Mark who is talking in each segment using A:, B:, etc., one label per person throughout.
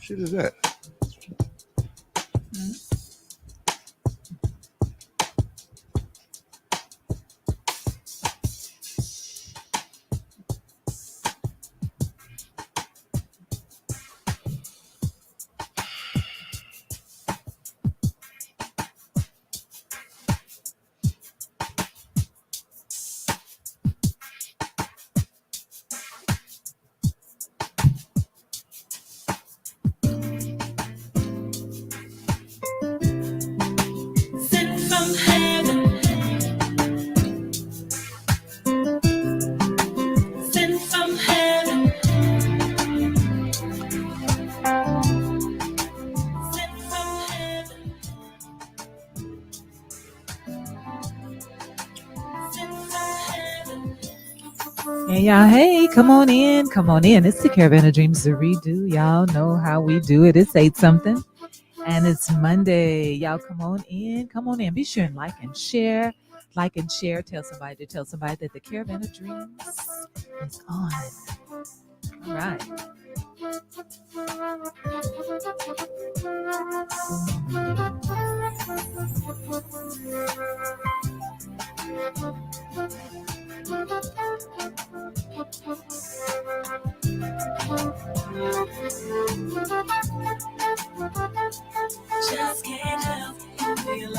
A: shit is that?
B: Hey y'all, hey, come on in, come on in. It's the Caravan of Dreams to redo. Y'all know how we do it. It's 8 something and it's Monday. Y'all come on in, come on in. Be sure and like and share. Like and share. Tell somebody that the Caravan of Dreams is on. All right.
C: Just can't help but feel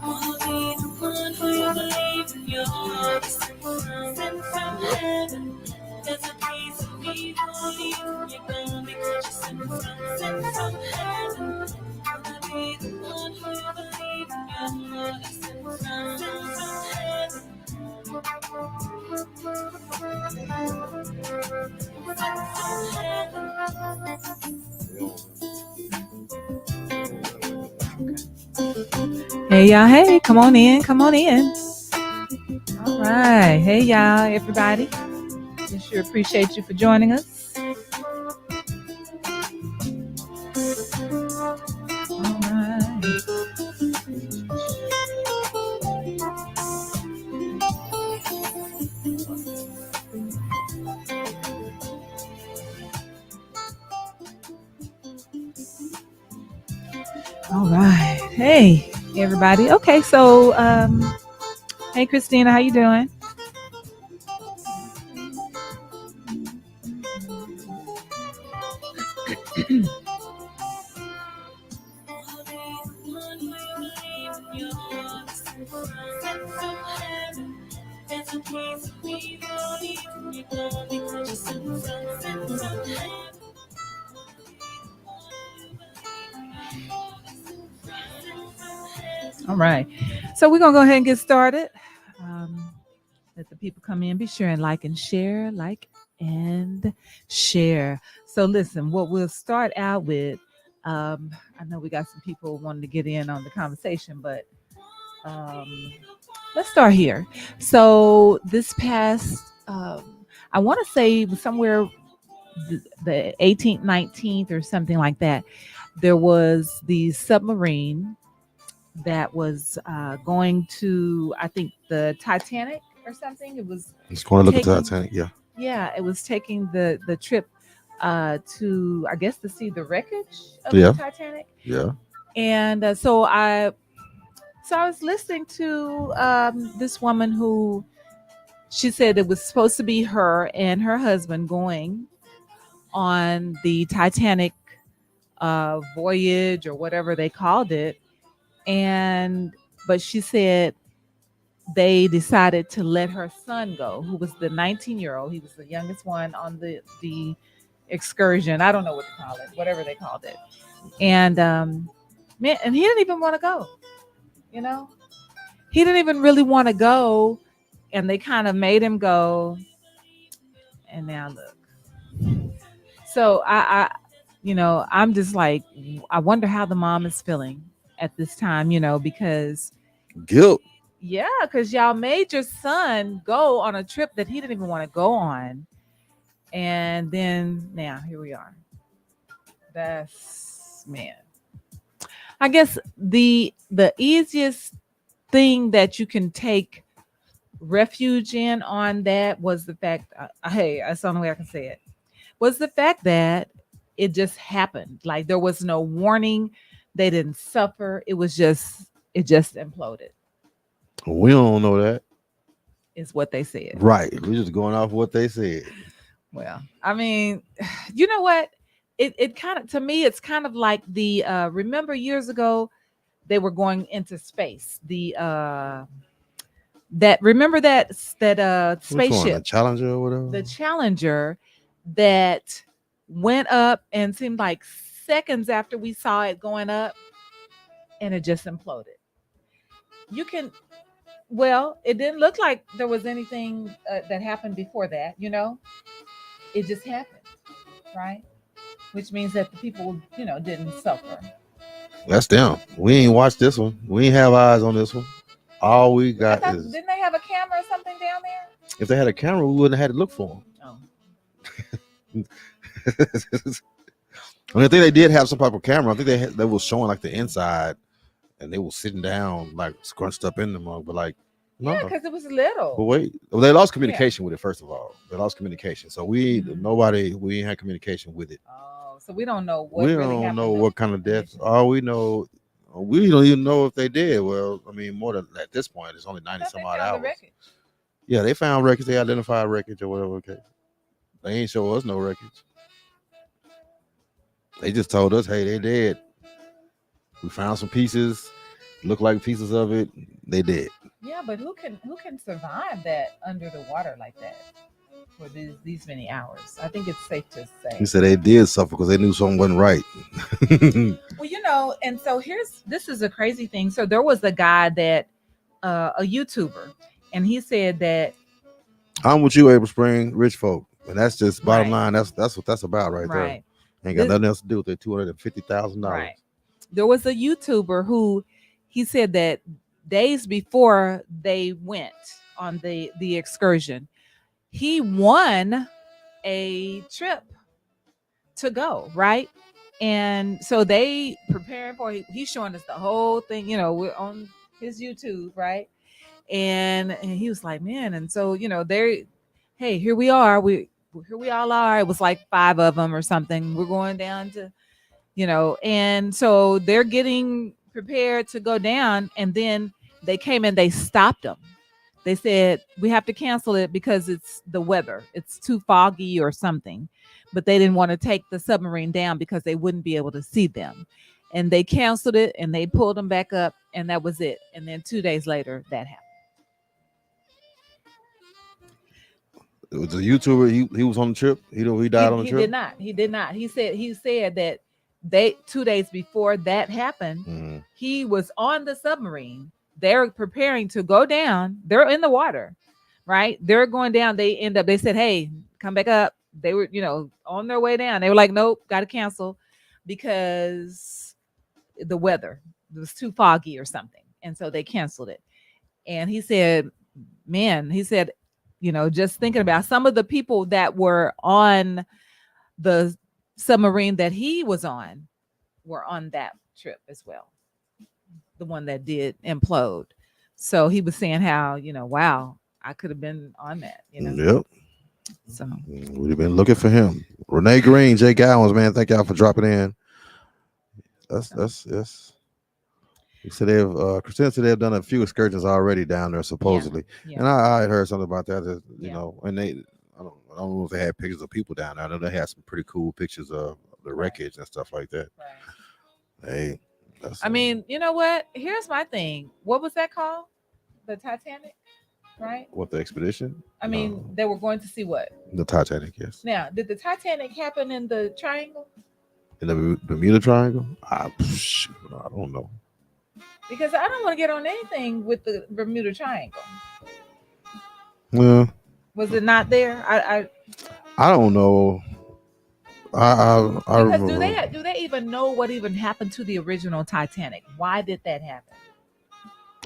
C: wanna be the one who you believe in your sent from heaven. There's a piece of me believe you're gonna be sent from heaven. Wanna be the one who you believe in your sent from heaven.
B: Hey y'all, hey, come on in, come on in. All right. Hey y'all, everybody. We sure appreciate you for joining us. All right. All right. Hey, everybody. Okay, so hey Christina, how you doing? All right. So we're going to go ahead and get started. Let the people come in. Be sure and like and share. Like and share. So listen, what we'll start out with, I know we got some people wanting to get in on the conversation, but let's start here. So this past, I want to say somewhere the 18th, 19th or something like that, there was the submarine that was going to, I think, the Titanic or something. It was.
A: It's going to look at the Titanic. Yeah.
B: Yeah, it was taking the trip to, I guess, to see the wreckage of the Titanic.
A: Yeah.
B: And so I was listening to this woman who, she said it was supposed to be her and her husband going on the Titanic voyage or whatever they called it. But she said they decided to let her son go, who was the 19-year-old. He was the youngest one on the excursion. I don't know what to call it, whatever they called it. And man, and he didn't even want to go. You know, he didn't even really want to go, and they kind of made him go. And now look. So I'm just like, I wonder how the mom is feeling at this time, because
A: guilt.
B: Yeah, because y'all made your son go on a trip that he didn't even want to go on. And then now here we are. That's, man. I guess the easiest thing that you can take refuge in on that was the fact. Hey, that's the only way I can say it. Was the fact that it just happened. Like there was no warning. They didn't suffer. It just imploded.
A: We don't know that.
B: Is what they said.
A: Right. We're just going off what they said.
B: Well, I mean, you know what? It kind of, to me, it's kind of like the remember years ago they were going into space. The that remember that
A: Which one? The
B: spaceship,
A: Challenger or whatever?
B: the Challenger that went up and seemed like seconds after we saw it going up and it just imploded. You can, well, it didn't look like there was anything that happened before that, you know? It just happened, right? Which means that the people, you know, didn't suffer.
A: That's them. We ain't watched this one. We ain't have eyes on this one. All we got is.
B: Didn't they have a camera or something down there?
A: If they had a camera, we wouldn't have had to look for
B: Oh.
A: them. I mean, I think they did have some type of camera. I think they was showing like the inside, and they were sitting down like scrunched up in them. But like, no.
B: Yeah, because it was little.
A: But wait, well, they lost communication with it. First of all, they lost communication. So we ain't had communication with it.
B: Oh, so we don't know what
A: We
B: really
A: don't
B: happened
A: know
B: to
A: what
B: the
A: kind of death.
B: condition.
A: All we know, we don't even know if they did. Well, I mean, more than at this point, it's only 90
B: Thought
A: some
B: they
A: odd
B: found the
A: hours.
B: wreckage.
A: Yeah, they found wreckage. They identified wreckage or whatever. Okay, they ain't show us no wreckage. They just told us, hey, they dead. We found some pieces, look like pieces of it. They dead.
B: Yeah, but who can survive that under the water like that for these many hours? I think it's safe to say.
A: He said they did suffer because they knew something wasn't right.
B: Well, you know, and so this is a crazy thing. So there was a guy that a YouTuber, and he said that
A: I'm with you, April Spring, rich folk, and that's just bottom
B: Right.
A: line. That's what that's about right there.
B: right,
A: Ain't got
B: This-
A: nothing else to do with their $250,000.
B: right. There was a YouTuber who he said that days before they went on the excursion, he won a trip to go, right? And so they preparing for he's showing us the whole thing, you know, we're on his YouTube, right? And he was like, man, and so, you know, hey, here we are. Here we all are. It was like 5 of them or something. We're going down to, you know, and so they're getting prepared to go down, and then they came and they stopped them. They said we have to cancel it because it's the weather. It's too foggy or something. But they didn't want to take the submarine down because they wouldn't be able to see them. And they canceled it and they pulled them back up, and that was it. And then 2 days later, that happened.
A: It was a YouTuber. He was on the trip. He died on the
B: He
A: trip.
B: did not. He did not. He said that they 2 days before that happened,
A: Mhm.
B: he was on the submarine. They're preparing to go down. They're in the water, right? They're going down. They said, hey, come back up. They were, you know, on their way down. They were like, nope, got to cancel because the weather was too foggy or something. And so they canceled it. And he said, man, you know, just thinking about some of the people that were on the submarine that he was on were on that trip as well. The one that did implode. So he was saying how, you know, wow, I could have been on that, you know.
A: Yep.
B: So
A: We'd have been looking for him. Renee Green, Jay Gowans, man. Thank y'all for dropping in. That's. He said Christina said they've done a few excursions already down there, supposedly.
B: yeah.
A: And I heard something about that. You
B: Yeah.
A: know, and I don't know if they had pictures of people down there. I know they had some pretty cool pictures of the wreckage and stuff like that.
B: Right.
A: Hey,
B: I mean, you know what? Here's my thing. What was that called? The Titanic, right?
A: what, the expedition?
B: I mean, they were going to see what?
A: The Titanic, yes.
B: Now, did the Titanic happen in the triangle?
A: In the Bermuda Triangle? I don't know.
B: Because I don't want to get on anything with the Bermuda Triangle.
A: Well,
B: Was it not there? I
A: don't know. I
B: because
A: remember.
B: do they even know what even happened to the original Titanic? Why did that happen?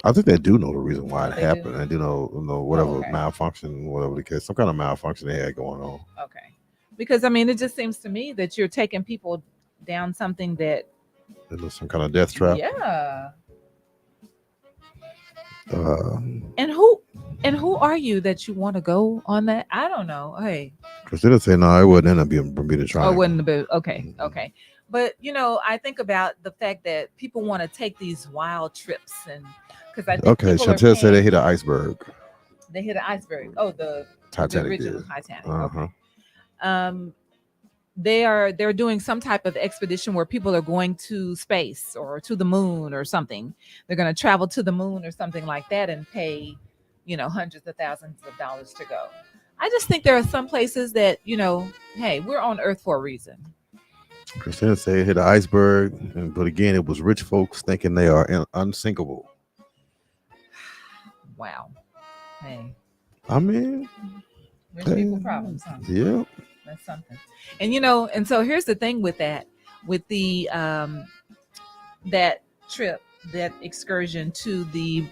A: I think they do know the reason why it
B: They
A: happened.
B: do?
A: They do know whatever
B: Okay.
A: malfunction, whatever the case, some kind of malfunction they had going on.
B: Okay. Because I mean, it just seems to me that you're taking people down something that
A: It was some kind of death trap.
B: yeah.
A: Uh,
B: And who And who are you that you want to go on that? I don't know. Hey,
A: Christina said no, it wasn't in a Bermuda
B: oh,
A: Triangle.
B: wouldn't be okay.
A: Mhm.
B: Okay. But I think about the fact that people want to take these wild trips, and because I think
A: Okay,
B: people are
A: Chantel said they
B: paying.
A: hit an iceberg.
B: They hit an iceberg. Oh, the
A: Titanic
B: original
A: did.
B: Titanic.
A: Uh-huh.
B: Okay. Um, they're doing some type of expedition where people are going to space or to the moon or something. They're going to travel to the moon or something like that and pay, hundreds of thousands of dollars to go. I just think there are some places that, hey, we're on Earth for a reason.
A: Christina said it hit an iceberg, but again, it was rich folks thinking they are unsinkable.
B: Wow. Hey,
A: I mean,
B: rich
A: they,
B: people problems, huh?
A: yeah.
B: That's something. And so here's the thing with that, with the that trip, that excursion to the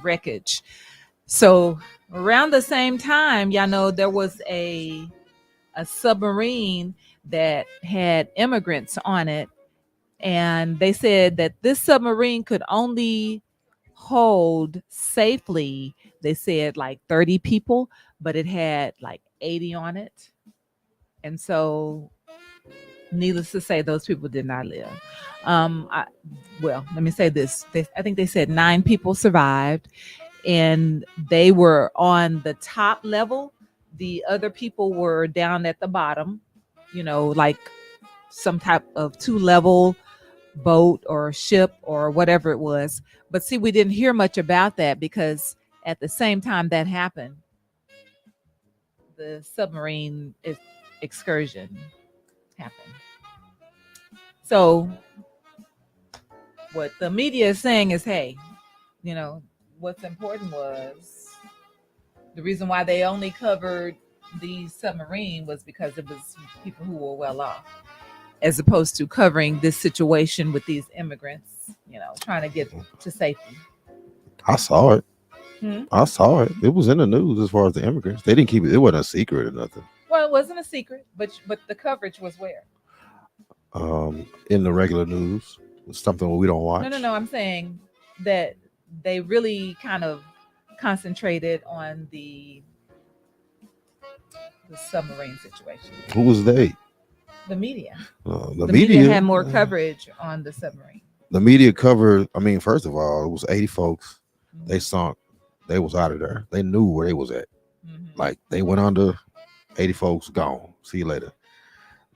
B: wreckage. So around the same time, y'all know there was a submarine that had immigrants on it, and they said that this submarine could only hold safely. They said like 30 people, but it had like 80 on it, and so needless to say, those people did not live. I, well, let me say this: I think they said 9 people survived, and they were on the top level. The other people were down at the bottom, like some type of 2 level boat or ship or whatever it was. But see, we didn't hear much about that because at the same time that happened, the submarine excursion happened. So what the media is saying is, hey, you know, what's important was the reason why they only covered the submarine was because it was people who were well off, as opposed to covering this situation with these immigrants, trying to get to safety.
A: I saw it.
B: Hmm?
A: I saw it. It was in the news as far as the immigrants. They didn't keep it. It wasn't a secret or nothing.
B: Well, it wasn't a secret, but the coverage was where?
A: In the regular news, it's something we don't watch.
B: No. I'm saying that they really kind of concentrated on the submarine situation.
A: Who was they?
B: The media.
A: The
B: The media
A: media
B: had more coverage on the submarine.
A: The media covered. I mean, first of all, it was 80 folks.
B: Mhm.
A: They sunk. They was out of there. They knew where they was at.
B: Mhm.
A: Like they went under. 80 folks gone. See you later.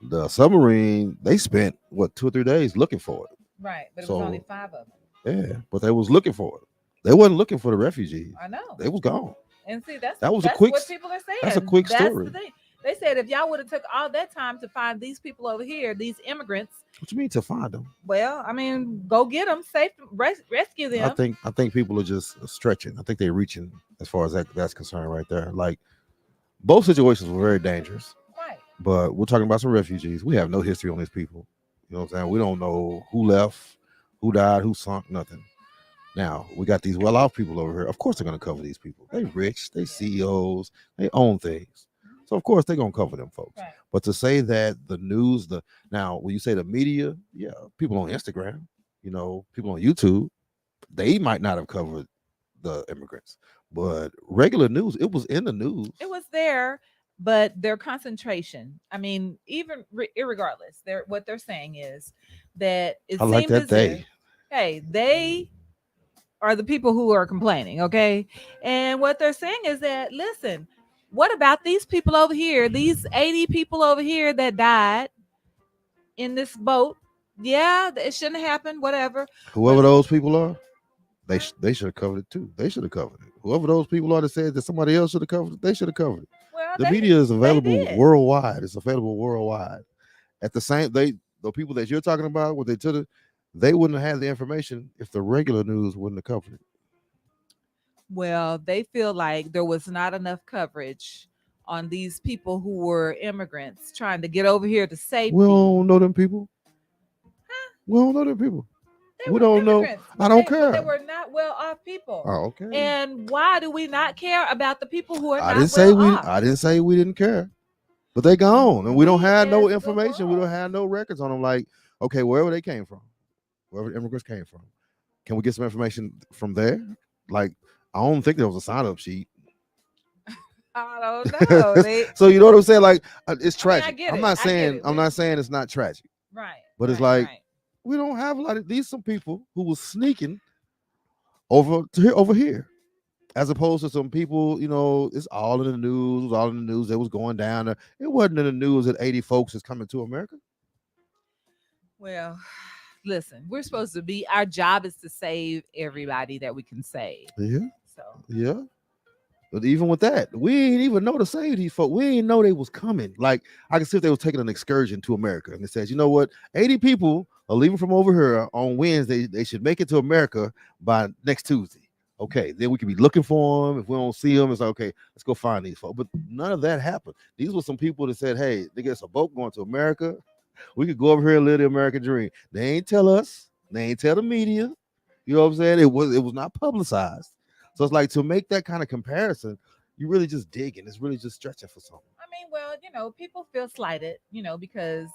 A: The submarine. They spent what 2 or 3 days looking for it.
B: Right, but it was
A: So
B: only 5 of them.
A: yeah, but they was looking for it. They wasn't looking for the refugees.
B: I know.
A: They was gone.
B: And see, that's
A: That was a
B: that's
A: quick.
B: what people are saying.
A: That's a quick
B: That's
A: story.
B: the thing. They said if y'all would have took all that time to find these people over here, these immigrants,
A: What you mean to find them?
B: well, I mean, go get them, safe, rescue them.
A: I think people are just stretching. I think they're reaching as far as that's concerned right there. Like both situations were very dangerous.
B: Right.
A: But we're talking about some refugees. We have no history on these people. You know what I'm saying? We don't know who left, who died, who sunk, nothing. Now we got these well-off people over here. Of course they're gonna cover these people. They rich, they CEOs, they own things. So of course they're gonna cover them folks.
B: Right.
A: But to say that the news, now when you say the media, yeah, people on Instagram, people on YouTube, they might not have covered the immigrants. But regular news, it was in the news.
B: It was there, but their concentration. I mean, even irregardless, what they're saying is that it
A: I like
B: seemed
A: that
B: as if, hey, they are the people who are complaining, okay? And what they're saying is that, listen, what about these people over here, these 80 people over here that died in this boat? Yeah, it shouldn't have happened, whatever.
A: Whoever those people are, they should have covered it too. They should have covered it. Whoever those people are that said that somebody else should have covered it, they should have covered it.
B: Well,
A: The media is available
B: did.
A: worldwide. It's available worldwide. At the same, the people that you're talking about, what they took it, they wouldn't have had the information if the regular news wouldn't have covered it.
B: Well, they feel like there was not enough coverage on these people who were immigrants trying to get over here to safety.
A: We don't know them people. We don't know them people.
B: They
A: We
B: were
A: don't know.
B: immigrants,
A: I don't
B: but they
A: care.
B: were not well off people.
A: Oh, okay.
B: And why do we not care about the people who are
A: I
B: not
A: didn't say
B: well
A: we.
B: off?
A: I didn't say we didn't care, but they gone, and we don't have no
B: as the
A: information. We don't
B: world.
A: have no records on them. Like, okay, wherever they came from, wherever the immigrants came from, can we get some information from there? Like, I don't think there was a sign-up sheet
B: I don't know.
A: So you know what I'm saying? Like it's
B: I mean, I
A: tragic.
B: get
A: I'm
B: it.
A: not
B: I get
A: saying
B: it.
A: I'm not saying it's not tragic,
B: Right.
A: but it's
B: Right.
A: like
B: Right.
A: we don't have a lot of these some people who was sneaking over here. As opposed to some people, it's all in the news. It was all in the news. It was going down. It wasn't in the news that 80 folks is coming to America.
B: Well, listen, we're supposed to be. Our job is to save everybody that we can save.
A: Yeah,
B: So
A: yeah. But even with that, we ain't even know to save these folks. We ain't know they was coming. Like I can see if they was taking an excursion to America, and it says, you know what, 80 people are leaving from over here on Wednesday. They should make it to America by next Tuesday. Okay, then we can be looking for them. If we don't see them, it's like, okay, let's go find these folks. But none of that happened. These were some people that said, hey, they get a boat going to America. We could go over here and live the American dream. They ain't tell us. They ain't tell the media. You know what I'm saying? It was not publicized. So it's like to make that kind of comparison, you really just digging. It's really just stretching for something.
B: I mean, well, people feel slighted, because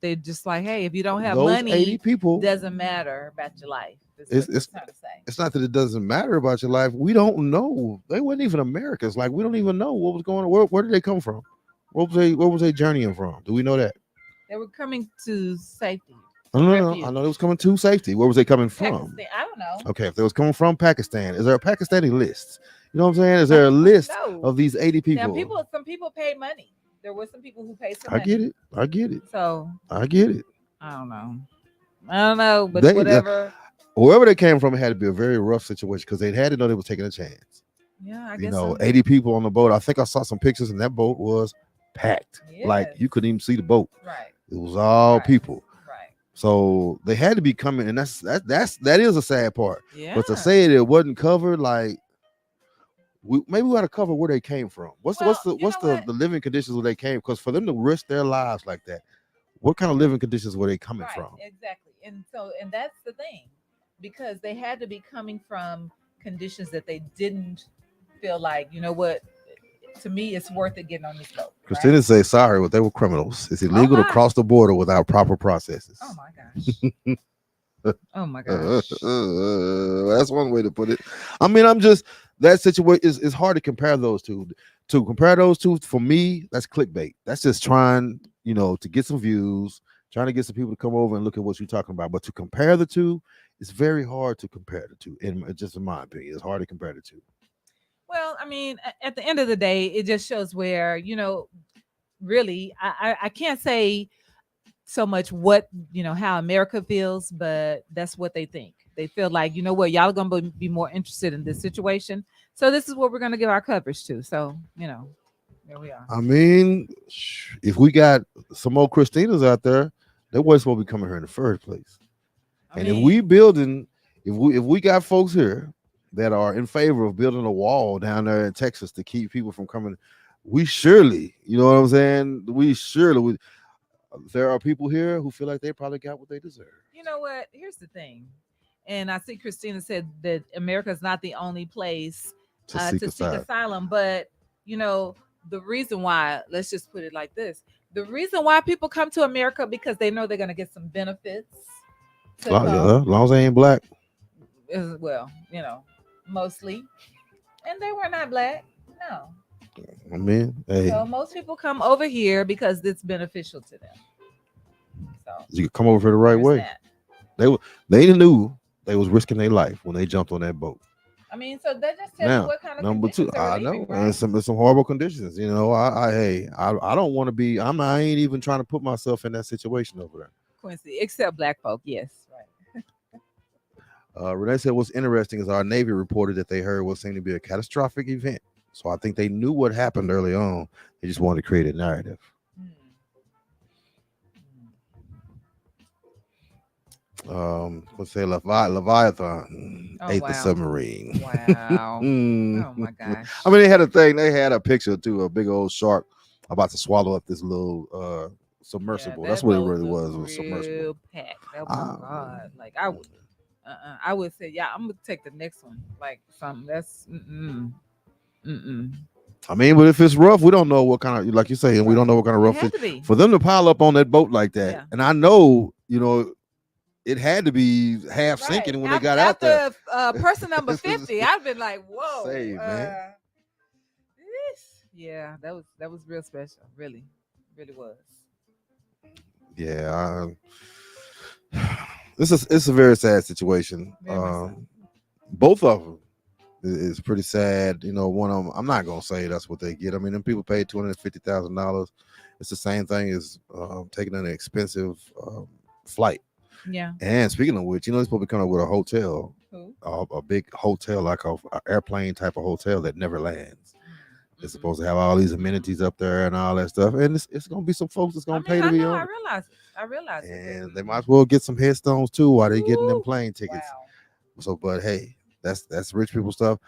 B: they're just like, hey, if you don't have
A: Those 80
B: money,
A: people,
B: doesn't matter about your life.
A: It's-
B: What they're trying to say.
A: it's not that it doesn't matter about your life. We don't know. They weren't even Americans. Like we don't even know what was going on. Where did they come from? Where was they journeying from? Do we know that?
B: They were coming to safety.
A: No.
B: Refuge.
A: I know they was coming to safety. Where was they coming from?
B: Pakistan. I don't know.
A: Okay, if they was coming from Pakistan, is there a Pakistani list? You know what I'm saying? Is there a list
B: No.
A: of these 80
B: Now,
A: people?
B: some people paid money. There were some people who paid some
A: I
B: money.
A: get it. I get it.
B: So
A: I get it.
B: I don't know, but
A: They-
B: whatever.
A: Wherever they came from, it had to be a very rough situation because they had to know they were taking a chance.
B: Yeah, I
A: You
B: guess
A: know,
B: so.
A: 80 people on the boat. I think I saw some pictures, and that boat was packed. Like
B: Yes.
A: you couldn't even see the boat.
B: Right.
A: It was all
B: Right.
A: people.
B: Right.
A: So they had to be coming, and that is a sad part.
B: Yeah.
A: But to say it wasn't covered, like maybe we got to cover where they came from. What's
B: Well,
A: the living conditions where they came? Because for them to risk their lives like that, what kind of living conditions were they coming
B: Right,
A: from?
B: exactly. And that's the thing, because they had to be coming from conditions that they didn't feel like, what, to me, it's worth it getting on this boat.
A: Christina
B: Right?
A: say sorry, but they were criminals. It's illegal to
B: my.
A: cross the border without proper processes.
B: Oh my gosh. Oh my gosh.
A: That's one way to put it. I mean, that situation is hard to compare those two. To compare those two, for me, that's clickbait. That's just trying, to get some views, trying to get some people to come over and look at what you're talking about. But to compare the two, it's very hard to compare the two. In my opinion, it's hard to compare the two.
B: Well, I mean, at the end of the day, it just shows where, really, I can't say so much what, how America feels, but that's what they think. They feel like, what, y'all are going to be more interested in this situation. So this is what we're going to give our coverage to. So, there we are.
A: I mean, if we got some more Christinas out there, they wasn't supposed to be coming here in the first place. If we got folks here that are in favor of building a wall down there in Texas to keep people from coming, we surely, you know what I'm saying? There are people here who feel like they probably got what they deserve.
B: You know what? Here's the thing. And I see Christina said that America is not the only place
A: To
B: to
A: seek
B: seek asylum. But, the reason why, let's just put it like this. The reason why people come to America, because they know they're going to get some benefits.
A: As long as they ain't black.
B: Well, mostly. And they were not black. No.
A: I mean, hey,
B: So most people come over here because it's beneficial to them. So
A: you could come over here the right
B: there's
A: way.
B: that.
A: They knew they was risking their life when they jumped on that boat.
B: I mean, so that just tells
A: Now,
B: you what kind of
A: number two,
B: conditions they were
A: I know,
B: leaving,
A: and
B: right?
A: some horrible conditions. I don't want to be. I ain't even trying to put myself in that situation over there.
B: Quincy, except black folk, yes, right.
A: Renee said, "What's interesting is our Navy reported that they heard what seemed to be a catastrophic event. So I think they knew what happened early on. They just wanted to create a narrative." Let's say Leviathan ate the submarine.
B: Wow. Oh my gosh.
A: I mean, they had a thing. They had a picture too, a big old shark about to swallow up this little submersible.
B: Yeah,
A: that's what it really was. It was submersible.
B: real packed. Oh my god! Like I would say, yeah, I'm gonna take the next one. Like something that's
A: I mean, but if it's rough, we don't know what kind of, like you say, and we don't know what kind of
B: It
A: rough
B: had
A: it.
B: to be.
A: For them to pile up on that boat like that,
B: Yeah.
A: and I know, it had to be half sinking when they got out there.
B: After person number 50, I've been like, whoa.
A: Say, man.
B: Yeah, that was real special. Really, really was.
A: Yeah, this is it's a very sad situation.
B: Very much so.
A: Both of them is pretty sad. You know, one of them. I'm not gonna say that's what they get. I mean, them people paid $250,000. It's the same thing as taking an expensive flight.
B: Yeah.
A: And speaking of which, you know, they're supposed to be coming up with a hotel,
B: Who?
A: a big hotel, like a airplane type of hotel that never lands. It's
B: Mhm.
A: supposed to have all these amenities up there and all that stuff. And it's gonna be some folks that's
B: I
A: gonna
B: mean,
A: pay to
B: I
A: be
B: know.
A: on
B: I
A: it.
B: realize it. I realize it.
A: And they might as well get some headstones too while they getting them
B: Ooh,
A: plane tickets.
B: wow.
A: So, but hey, that's rich people stuff.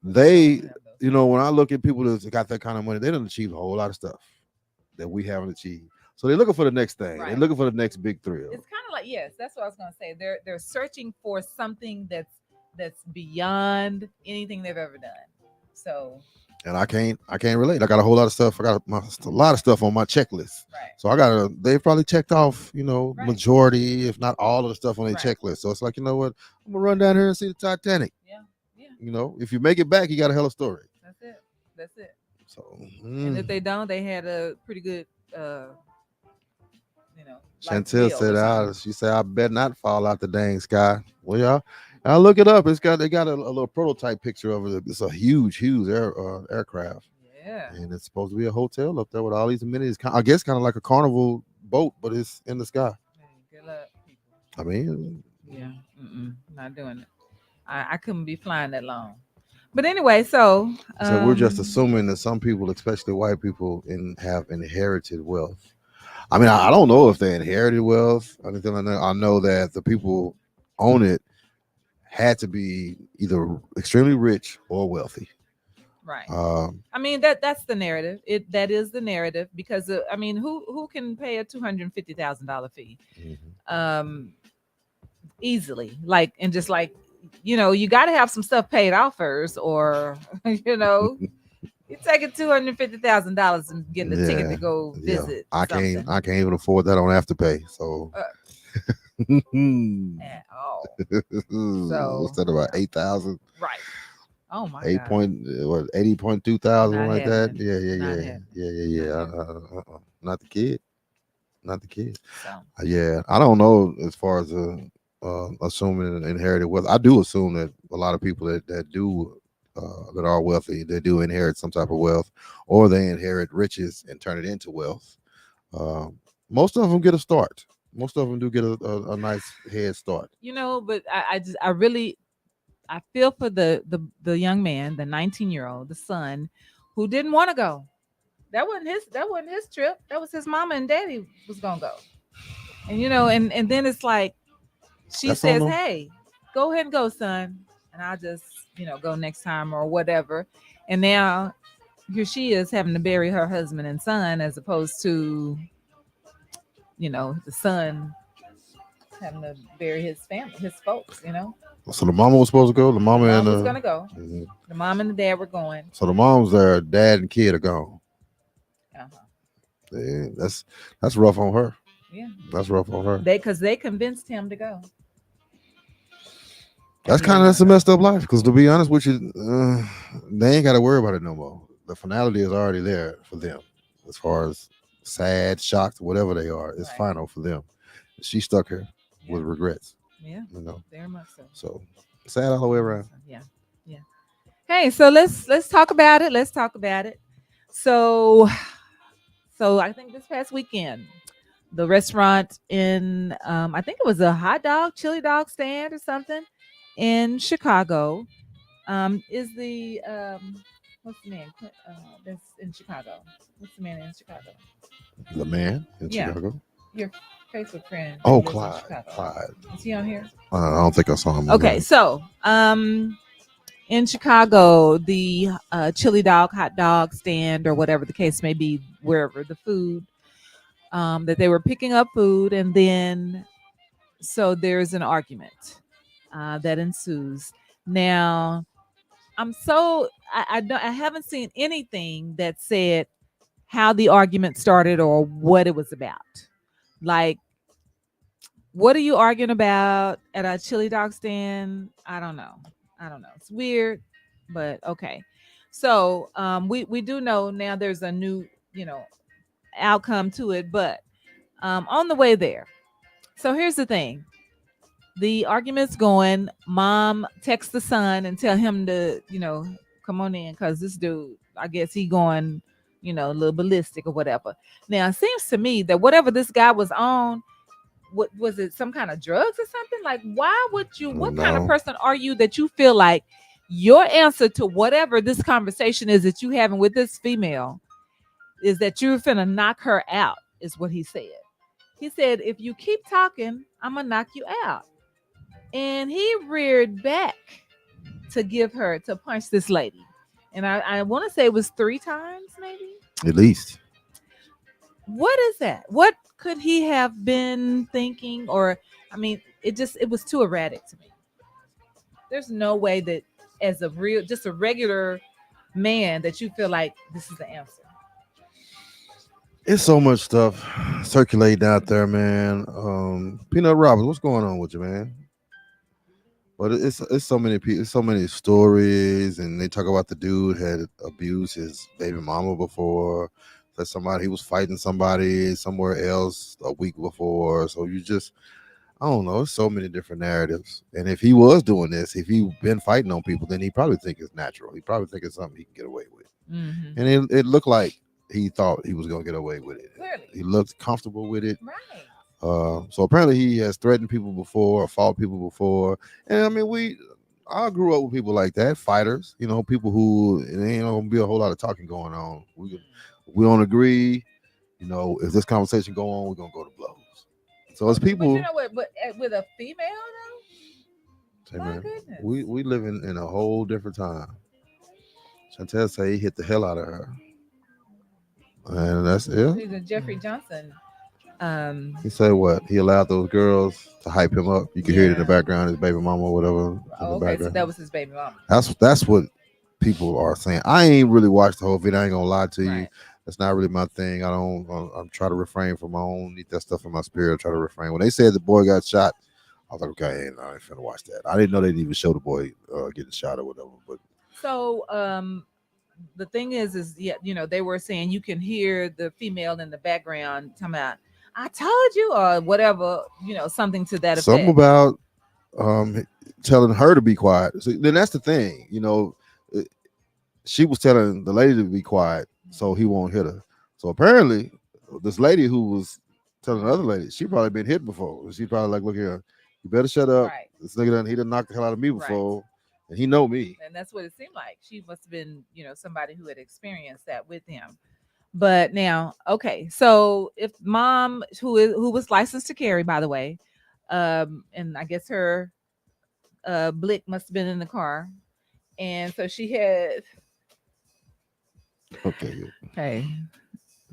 B: Hey,
A: They,
B: don't have those
A: you know, when I look at people that's got that kind of money, they don't achieve a whole lot of stuff that we haven't achieved. So they're looking for the next thing. They're
B: Right.
A: looking for the next big thrill.
B: It's kind of like, yes, that's what I was gonna say. They're searching for something that's beyond anything they've ever done. So
A: And I can't relate. I got a whole lot of stuff. I got a lot of stuff on my checklist.
B: right,
A: So they've probably checked off, you know,
B: Right.
A: majority, if not all of the stuff on their
B: Right.
A: checklist. So it's like, you know what? I'm gonna run down here and see the Titanic.
B: yeah, yeah,
A: You know, if you make it back, you got a hell of a story.
B: that's it, that's it.
A: So
B: And if they don't, they had a pretty good, life
A: Chantel
B: bill or
A: said,
B: something.
A: she said, I bet not fall out the dang sky. Well, y'all look it up. They got a little prototype picture of it. It's a huge aircraft.
B: Yeah,
A: And it's supposed to be a hotel up there with all these amenities. I guess kind of like a carnival boat, but it's in the sky.
B: hey, good luck, people.
A: I mean,
B: Yeah, not doing it. I couldn't be flying that long. But anyway, so
A: so we're just assuming that some people, especially white people, have inherited wealth. I mean, I don't know if they inherited wealth or anything like that. I know that the people own it had to be either extremely rich or wealthy.
B: right.
A: Um,
B: I mean that's the narrative. That is the narrative because I mean who can pay a $250,000 fee
A: mhm.
B: um easily, like, and just like, you got to have some stuff paid off first, or you're taking $250,000 and getting a ticket
A: Yeah,
B: to go
A: yeah.
B: visit
A: I
B: something
A: can't even afford that on Afterpay. So
B: uh, at all.
A: what's that about 8,000?
B: Right. Oh my
A: 8
B: god.
A: point what 80.2 thousand
B: Not
A: like that?
B: happening.
A: Yeah, yeah,
B: Not
A: yeah,
B: happening.
A: yeah, yeah, yeah.
B: Not happening.
A: Not the kid, not the kid.
B: So
A: Yeah, I don't know as far as assuming inherited wealth. I do assume that a lot of people that do that are wealthy, they do inherit some type of wealth, or they inherit riches and turn it into wealth. Um, Most of them get a start. Most of them do get a nice head start.
B: but I really I feel for the young man, the 19-year-old, the son, who didn't want to go. That wasn't his trip. That was his mama and daddy was gonna go. And and then it's like she
A: That's on
B: says,
A: them.
B: "Hey, go ahead and go, son, and I'll just go next time or whatever." And now here she is having to bury her husband and son, as opposed to the son having to bury his family, his folks.
A: So the mama was supposed to go. The
B: The
A: mama and
B: mom was gonna go.
A: mhm.
B: The mom and the dad were going.
A: So the mom's there. Dad and kid are gone.
B: Uh-huh.
A: Yeah, that's rough on her.
B: Yeah,
A: That's rough on her.
B: because they convinced him to go.
A: That's
B: And he
A: kind
B: didn't
A: of that's
B: want
A: a
B: to go.
A: messed up life. Because to be honest with you, they ain't got to worry about it no more. The finality is already there for them. As far as sad, shocked, whatever they are, it's
B: Right.
A: final for them. She stuck here with
B: Yeah,
A: regrets.
B: yeah,
A: You know,
B: very much so.
A: so sad all the way around.
B: Yeah, yeah. Hey, so let's talk about it. Let's talk about it. So, I think this past weekend, the restaurant in I think it was a hot dog, chili dog stand or something in Chicago. Is the what's the man that's in Chicago? What's the man in Chicago?
A: The man in
B: Yeah,
A: Chicago.
B: your Facebook friend.
A: Oh,
B: That lives in
A: Clyde.
B: Chicago.
A: Clyde.
B: Is he on here?
A: I don't think I saw him. On
B: Okay,
A: there.
B: so in Chicago, the chili dog, hot dog stand, or whatever the case may be, wherever the food that they were picking up food, and then so there's an argument that ensues. Now, I haven't seen anything that said how the argument started or what it was about. Like, what are you arguing about at a chili dog stand? I don't know. It's weird, but okay. So we do know now there's a new, outcome to it, but on the way there. So here's the thing. The argument's going. Mom texts the son and tell him to, come on in because this dude, I guess he going, a little ballistic or whatever. Now it seems to me that whatever this guy was on, what was it, some kind of drugs or something? Like, why would you? What kind of
A: No.
B: person are you that you feel like your answer to whatever this conversation is that you having with this female is that you're finna knock her out? Is what he said. He said, if you keep talking, I'm gonna knock you out. And he reared back to give her to punch this lady. And I want to say it was 3 times, maybe.
A: At least.
B: What is that? What could he have been thinking? Or I mean, it was too erratic to me. There's no way that as just a regular man that you feel like this is the answer.
A: It's so much stuff circulating out there, man. Peanut Roberts, what's going on with you, man? But it's so many people, so many stories, and they talk about the dude had abused his baby mama before. That somebody he was fighting somebody somewhere else a week before. So I don't know. It's so many different narratives. And if he was doing this, if he been fighting on people, then he probably think it's natural. He probably think it's something he can get away with.
B: Mm-hmm.
A: And it looked like he thought he was gonna get away with it.
B: Clearly.
A: He looked comfortable with it.
B: Right.
A: So apparently he has threatened people before or fought people before. And I mean, I grew up with people like that, fighters, people who it ain't gonna be a whole lot of talking going on. We don't agree, if this conversation go on, we're gonna go to blows. So it's people.
B: But you know what? But with a female though,
A: Hey,
B: my
A: man,
B: goodness.
A: we living in a whole different time. Chantel say he hit the hell out of her. And that's it.
B: He's a Jeffrey Johnson.
A: He said what? He allowed those girls to hype him up. You can hear it in the
B: Yeah.
A: background, his baby mama or whatever.
B: Oh, okay, so that was his baby mama.
A: That's what people are saying. I ain't really watched the whole video. I ain't gonna lie to you.
B: Right.
A: That's not really my thing. I'm trying to refrain from. I don't need that stuff in my spirit. I try to refrain. When they said the boy got shot, I was like, okay, no, I ain't finna watch that. I didn't know they didn't even show the boy getting shot or whatever. But
B: So the thing is yeah, they were saying you can hear the female in the background talking about, I told you, or whatever, something to that effect.
A: something about telling her to be quiet. So then that's the thing, she was telling the lady to be quiet so he won't hit her. So apparently, this lady who was telling the other lady, she probably been hit before. She probably like, look here, you better shut up.
B: Right.
A: This nigga he done knocked the hell out of me before,
B: Right.
A: and he know me.
B: And that's what it seemed like. She must have been, somebody who had experienced that with him. But now, okay, so if mom, who was licensed to carry, by the way, and I guess her blick must have been in the car, and so she had.
A: Okay.
B: Hey,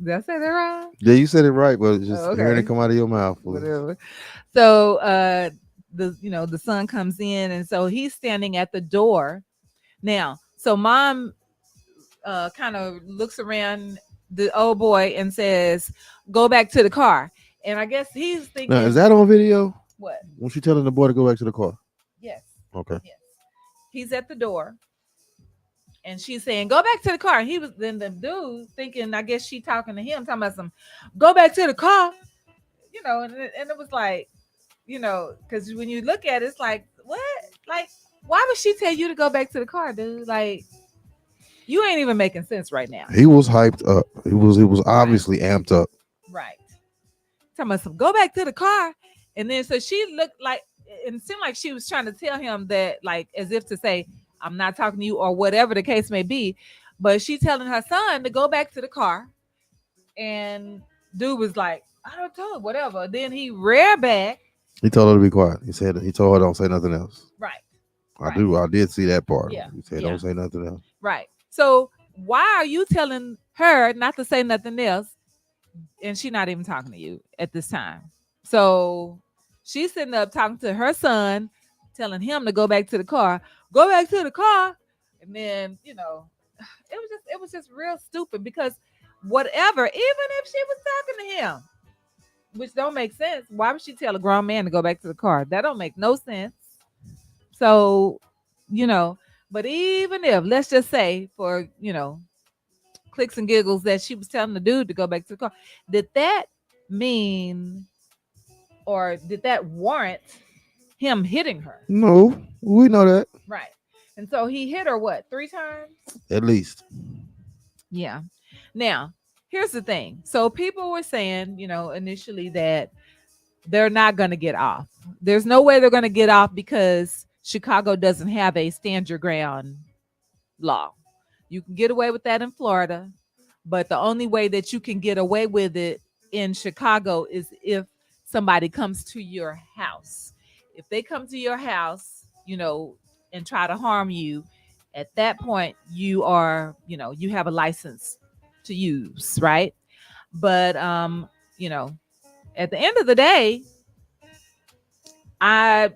B: did I say that wrong?
A: Yeah, you said it right, but it's just
B: Oh, okay.
A: hearing it come out of your mouth.
B: Whatever. So the son comes in, and so he's standing at the door. Now, so mom kind of looks around the old boy and says, "Go back to the car." And I guess he's thinking,
A: Now, is that on video?
B: What?
A: When she telling the boy to go back to the car?
B: Yes.
A: Okay.
B: Yes. He's at the door. And she's saying, "Go back to the car." And he was then the dude thinking, I guess she talking to him, talking about go back to the car. And it was like, because when you look at it, it's like, what? Like, why would she tell you to go back to the car, dude? Like, you ain't even making sense right now.
A: He was hyped up. He was obviously amped up.
B: Right. Talking about go back to the car. And then so she looked like, it seemed like she was trying to tell him that, like, as if to say, I'm not talking to you, or whatever the case may be. But she telling her son to go back to the car. And dude was like, I don't know, whatever. Then he reared back.
A: He told her to be quiet. He told her don't say nothing else.
B: Right.
A: I did see that part.
B: Yeah.
A: He said
B: Yeah.
A: don't say nothing else.
B: Right. So why are you telling her not to say nothing else? And she's not even talking to you at this time. So she's sitting up talking to her son, telling him to go back to the car. Go back to the car. And then, it was just real stupid, because whatever, even if she was talking to him, which don't make sense, why would she tell a grown man to go back to the car? That don't make no sense. So, But even if, let's just say, for clicks and giggles, that she was telling the dude to go back to the car, did that mean, or did that warrant him hitting her?
A: No, we know that
B: Right. And so he hit her what, 3 times?
A: at least.
B: Yeah. Now, here's the thing. So people were saying, initially that they're not going to get off. There's no way they're going to get off because Chicago doesn't have a stand your ground law. You can get away with that in Florida, but the only way that you can get away with it in Chicago is if somebody comes to your house. If they come to your house, and try to harm you, at that point you are, you have a license to use, right? But you know, at the end of the day, I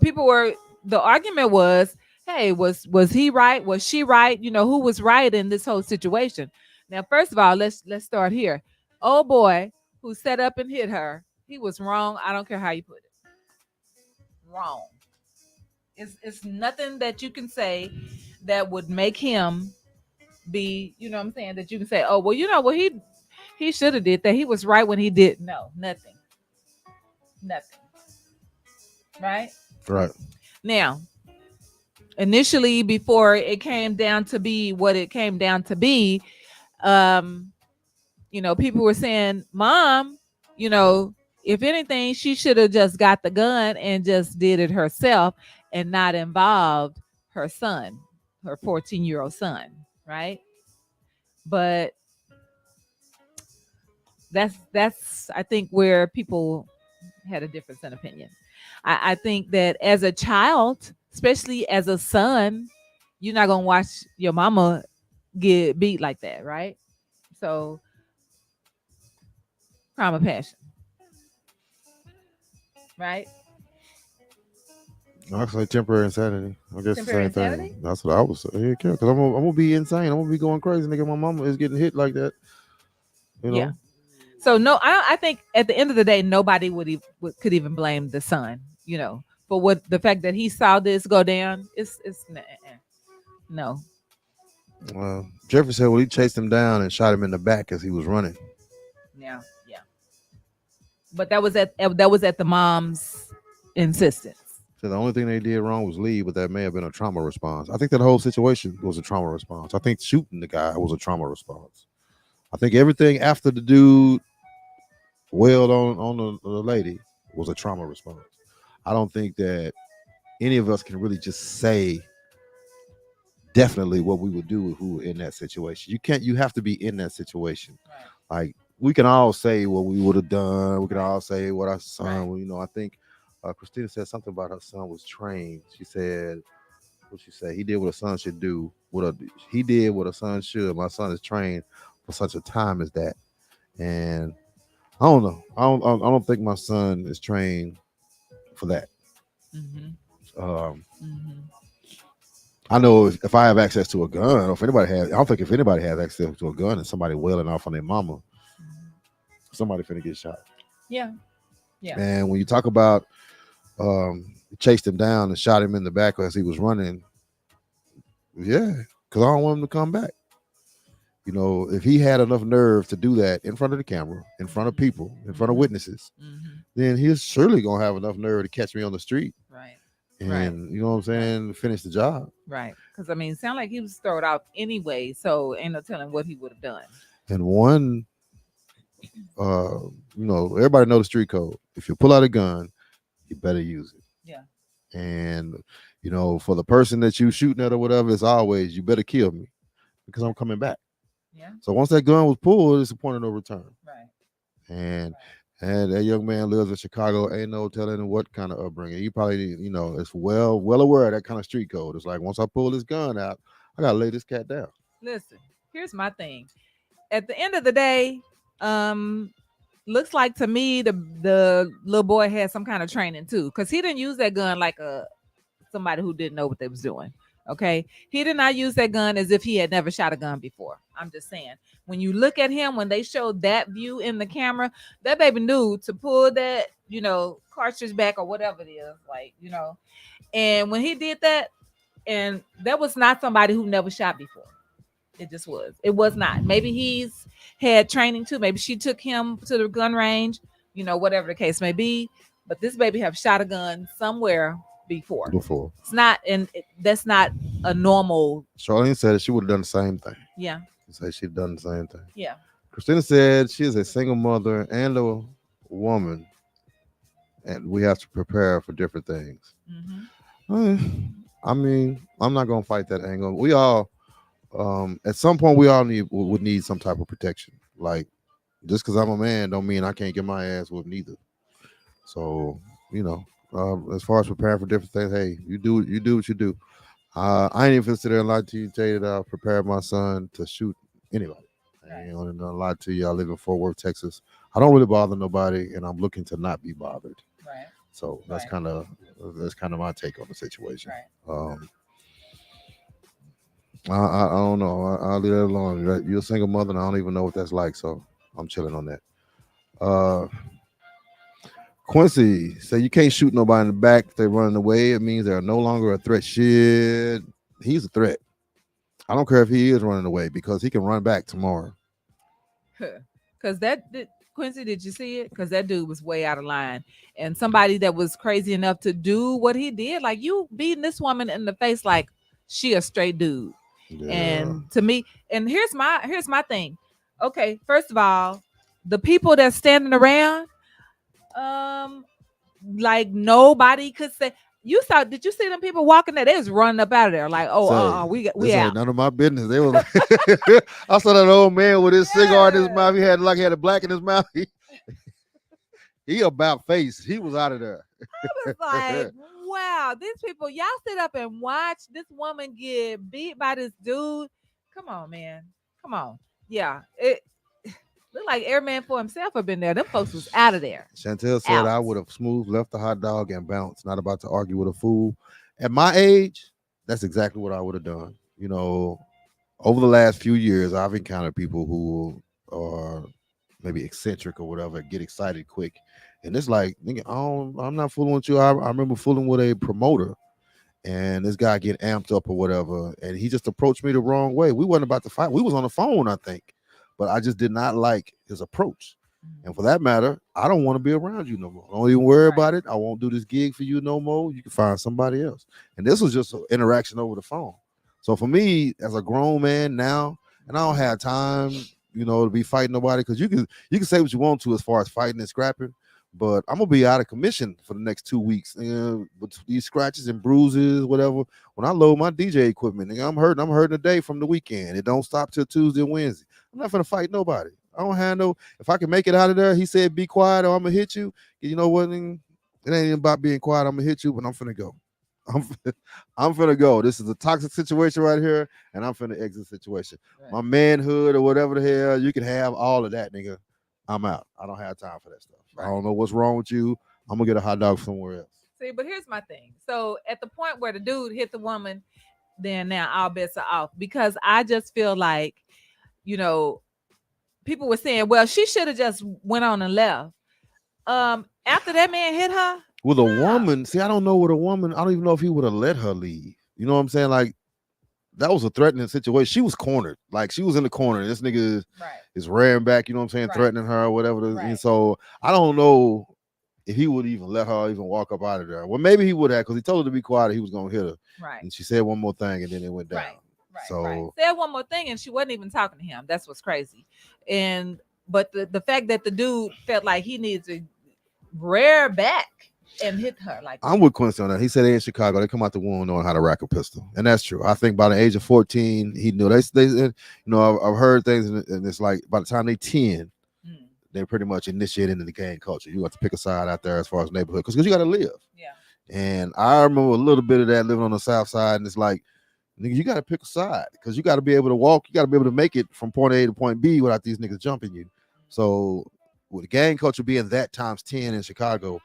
B: people were the argument was, hey, was he right? Was she right? Who was right in this whole situation? Now, first of all, let's start here. Oh boy, who set up and hit her, he was wrong. I don't care how you put it. Wrong. It's nothing that you can say that would make him be, what I'm saying, that you can say, oh well, he should have did that. He was right when he did. No, nothing. Nothing. Right?
A: Right.
B: Now, initially, before it came down to be what it came down to be, people were saying, Mom, if anything, she should have just got the gun and just did it herself and not involved her son, her 14-year-old son, right? But that's I think where people had a difference in opinion. I think that as a child, especially as a son, you're not gonna watch your mama get beat like that, right? So, crime of passion, right?
A: I say temporary insanity. I guess
B: Temporary
A: the same
B: insanity?
A: thing. That's what I was saying. Yeah, because I'm gonna be insane. I'm gonna be going crazy. Nigga, my mama is getting hit like that. You know.
B: Yeah. So no, I think at the end of the day, nobody could even blame the son, for what the fact that he saw this go down. It's no.
A: Jeffrey said, well, he chased him down and shot him in the back as he was running.
B: Yeah, yeah. But that was at the mom's insistence.
A: So the only thing they did wrong was leave, but that may have been a trauma response. I think that whole situation was a trauma response. I think shooting the guy was a trauma response. I think everything after the dude wailed on the lady was a trauma response. I don't think that any of us can really just say definitely what we would do if we were in that situation. You have to be in that situation.
B: Right.
A: Like, we can all say what we would have done. We can all say what our son,
B: Right.
A: I think Christina said something about her son was trained. She said, what she say? He did what a son should do. He did what a son should. My son is trained for such a time as that. And I don't know. I don't think my son is trained for that.
B: Mm-hmm.
A: Um, I know if I have access to a gun, or if anybody has, I don't think if anybody has access to a gun and somebody wailing off on their mama, somebody finna get shot.
B: Yeah. Yeah.
A: And when you talk about chased him down and shot him in the back as he was running, yeah, because I don't want him to come back. If he had enough nerve to do that in front of the camera, in front of people, in front of witnesses, then he's surely gonna have enough nerve to catch me on the street.
B: Right.
A: And you know what I'm saying, finish the job.
B: Right. Because it sounded like he was thrown out anyway, so ain't no telling what he would have done.
A: And one, everybody know the street code. If you pull out a gun, you better use it.
B: Yeah.
A: And for the person that you shooting at or whatever, it's always, you better kill me because I'm coming back.
B: Yeah.
A: So once that gun was pulled, it's a point of no return.
B: Right.
A: And that young man lives in Chicago. Ain't no telling what kind of upbringing. He probably, is well aware of that kind of street code. It's like, once I pull this gun out, I gotta lay this cat down.
B: Listen, here's my thing. At the end of the day, looks like to me the little boy had some kind of training too, because he didn't use that gun like somebody who didn't know what they was doing. Okay, he did not use that gun as if he had never shot a gun before. I'm just saying, when you look at him, when they showed that view in the camera, that baby knew to pull that, cartridge back or whatever it is, and when he did that, And that was not somebody who never shot before. It just was. It was not. Maybe he's had training too. Maybe she took him to the gun range, whatever the case may be. But this baby have shot a gun somewhere before. It's not, and that's not a normal.
A: Charlene said she would have done the same thing.
B: Yeah.
A: She said she'd done the same thing.
B: Yeah.
A: Christina said she is a single mother and a woman, and we have to prepare for different things. I mean, I'm not gonna fight that angle. We all, at some point, we all would need some type of protection. Like, just because I'm a man, don't mean I can't get my ass whooped neither. So, as far as preparing for different things, hey, you do what you do. I ain't even sit there and lie to you, tell you that I prepared my son to shoot anybody. I ain't gonna lie to you. I live in Fort Worth, Texas. I don't really bother nobody, and I'm looking to not be bothered.
B: Right.
A: So that's kind of my take on the situation.
B: Right.
A: I don't know. I'll leave that alone. You're a single mother, and I don't even know what that's like. So I'm chilling on that. Quincy said you can't shoot nobody in the back if they're running away. It means they're no longer a threat. Shit, he's a threat. I don't care if he is running away because he can run back tomorrow.
B: Because Quincy, did you see it? Because that dude was way out of line. And somebody that was crazy enough to do what he did, like you beating this woman in the face like she a straight dude. Yeah. And to me, and here's my thing. Okay, first of all, the people that's standing around, like nobody could say. Did you see them people walking there? They was running up out of there like, we out.
A: None of my business. They was like, I saw that old man with his cigar in his mouth. He had a black in his mouth. He about face. He was out of there.
B: I was like, wow, these people, y'all sit up and watch this woman get beat by this dude. Come on, man. Come on. Yeah. It looked like Airman for himself have been there. Them folks was out of there.
A: Chantel said I would have smooth left the hot dog and bounced. Not about to argue with a fool. At my age, that's exactly what I would have done. Over the last few years, I've encountered people who are maybe eccentric or whatever, get excited quick. And it's like, nigga, I'm not fooling with you. I remember fooling with a promoter, and this guy get amped up or whatever, and he just approached me the wrong way. We wasn't about to fight. We was on the phone, I think. But I just did not like his approach. And for that matter, I don't want to be around you no more. Don't even worry about it. I won't do this gig for you no more. You can find somebody else. And this was just an interaction over the phone. So for me, as a grown man now, and I don't have time, to be fighting nobody, because you can say what you want to as far as fighting and scrapping, but I'm gonna be out of commission for the next 2 weeks. With these scratches and bruises, whatever. When I load my DJ equipment, I'm hurting a day from the weekend. It don't stop till Tuesday and Wednesday. I'm not gonna fight nobody. I don't have no. If I can make it out of there, he said, "Be quiet, or I'm gonna hit you." You know what? It ain't even about being quiet. I'm gonna hit you, but I'm finna go. I'm finna go. This is a toxic situation right here, and I'm finna exit the situation. Right. My manhood or whatever the hell, you can have all of that, nigga. I'm out. I don't have time for that stuff. Right. I don't know what's wrong with you. I'm gonna get a hot dog somewhere else.
B: See, but here's my thing. So at the point where the dude hit the woman, then now all bets are off, because I just feel like, people were saying, well, she should have just went on and left. After that man hit her.
A: With a woman, see, I don't know with a woman. I don't even know if he would have let her leave. You know what I'm saying? Like, that was a threatening situation. She was cornered. Like, she was in the corner. This nigga is rearing back, you know what I'm saying? Right. Threatening her or whatever. Right. And so I don't know if he would even let her even walk up out of there. Well, maybe he would have, because he told her to be quiet. He was going to hit her. Right. And she said one more thing, and then it went down. Right.
B: Said one more thing, and she wasn't even talking to him. That's what's crazy. But the fact that the dude felt like he needs to rear back and hit her like that.
A: I'm with Quincy on that. He said they in Chicago, they come out the womb knowing how to rack a pistol, and that's true. I think by the age of 14, he knew. They I've heard things, and it's like by the time they 10, they're pretty much initiated into the gang culture. You have to pick a side out there as far as neighborhood, because you got to live. Yeah. And I remember a little bit of that living on the South Side, and it's like, nigga, you got to pick a side, because you got to be able to walk. You got to be able to make it from point A to point B without these niggas jumping you. So with the gang culture being that times 10 in Chicago,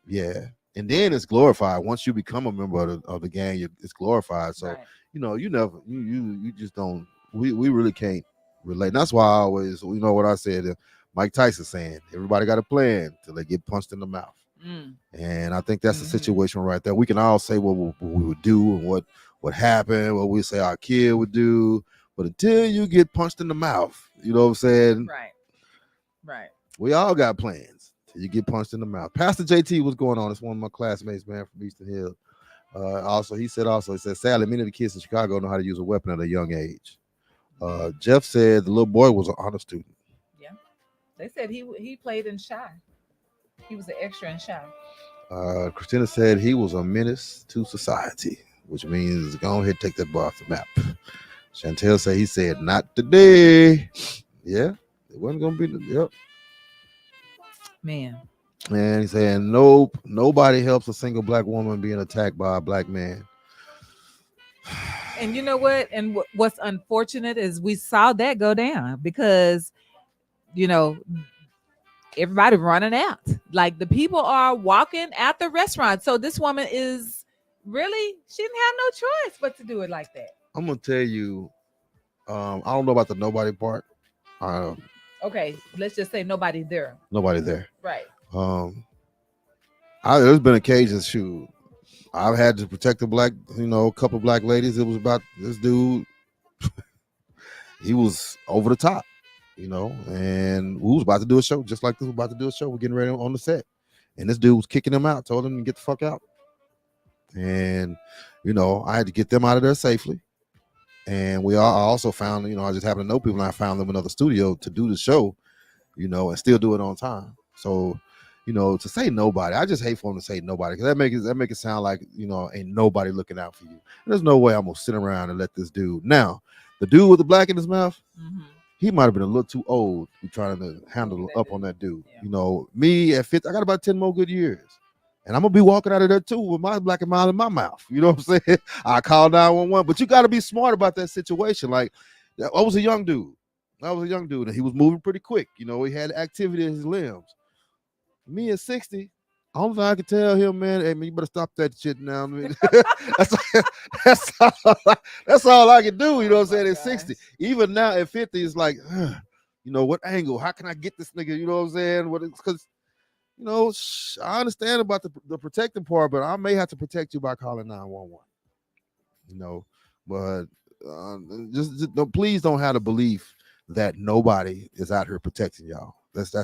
A: yeah. And then it's glorified. Once you become a member of the gang, it's glorified. So, you just don't, we really can't relate. And that's why I always, what I said, Mike Tyson saying, everybody got a plan till they get punched in the mouth. And I think that's the situation right there. We can all say what we would do and what what happened, what we say our kid would do. But until you get punched in the mouth, you know what I'm saying?
B: Right. Right.
A: We all got plans till you get punched in the mouth. Pastor JT, what's going on? It's one of my classmates, man, from Eastern Hill. He said, sadly, many of the kids in Chicago know how to use a weapon at a young age. Jeff said the little boy was an honor student.
B: Yeah. They said he played in Shy. He was an extra in Shy.
A: Christina said he was a menace to society, which means go ahead and take that boy off the map. Chantel said he said not today. Yeah, it wasn't gonna be. Yep.
B: Man.
A: And he's saying nope, nobody helps a single black woman being attacked by a black man.
B: And you know what? And what's unfortunate is we saw that go down because, you know, everybody running out. Like the people are walking at the restaurant. So this woman is really, she didn't have no choice but to do it like that.
A: I'm gonna tell you, I don't know about the nobody part.
B: Okay, let's just say nobody there.
A: Nobody there.
B: Right.
A: There's been occasions, shoot, I've had to protect a couple black ladies. It was about this dude. He was over the top, and we was about to do a show, just like this was about to do a show. We're getting ready on the set, and this dude was kicking him out, told him to get the fuck out. And, I had to get them out of there safely. And I also found, I just happened to know people, and I found them another studio to do the show, and still do it on time. So, to say nobody, I just hate for them to say nobody, because that make it sound like, ain't nobody looking out for you. And there's no way I'm gonna sit around and let this dude. Now, the dude with the black in his mouth, he might have been a little too old to be trying to handle up on that dude. Yeah. Me at 50, I got about 10 more good years. And I'm gonna be walking out of there too with my black and mild in my mouth. You know what I'm saying? I call 911, but you got to be smart about that situation. Like, I was a young dude, and he was moving pretty quick. He had activity in his limbs. Me at 60, only thing I could tell him, man, hey man, you better stop that shit now, man. that's all I can do. You know what I'm saying? At 60, even now at 50, it's like, what angle? How can I get this nigga? You know what I'm saying? Because I understand about the protecting part, but I may have to protect you by calling 911. But just please don't have the belief that nobody is out here protecting y'all. That's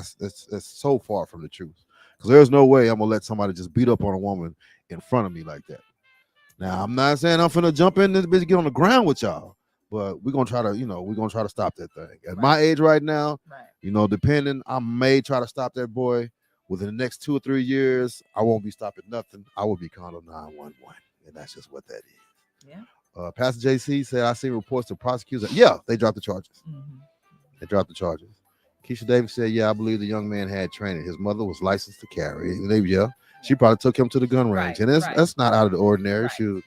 A: so far from the truth. Because there's no way I'm gonna let somebody just beat up on a woman in front of me like that. Now, I'm not saying I'm finna jump in this bitch, get on the ground with y'all, but we're gonna try to stop that thing. At my age right now, depending, I may try to stop that boy. Within the next 2 or 3 years, I won't be stopping nothing. I will be calling 911, and that's just what that is.
B: Yeah.
A: Pastor JC said, I see reports to prosecutors. Yeah, they dropped the charges. They dropped the charges. Keisha Davis said, yeah, I believe the young man had training. His mother was licensed to carry. She probably took him to the gun range. And that's not out of the ordinary. Shoot,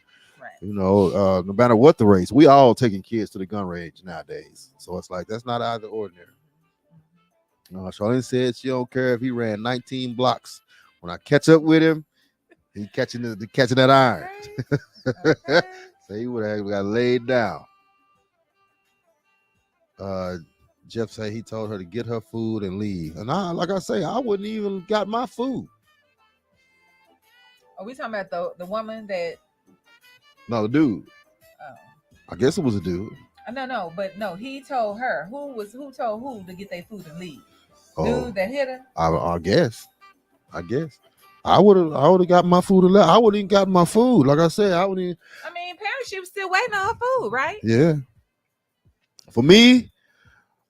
A: no matter what the race, we all taking kids to the gun range nowadays. So it's like, that's not out of the ordinary. Charlene said she don't care if he ran 19 blocks. When I catch up with him, he catching that iron. Okay. So he would have got laid down. Jeff said he told her to get her food and leave. And I wouldn't even got my food.
B: Are we talking about the woman that?
A: No, the dude.
B: Oh.
A: I guess it was a dude.
B: No, he told her. Who told who to get their food and leave?
A: Oh,
B: dude that hit her?
A: I guess. I would have got my food and left. I wouldn't even got my food. Like I said, I wouldn't even.
B: Apparently she was still waiting on her food, right?
A: Yeah. For me,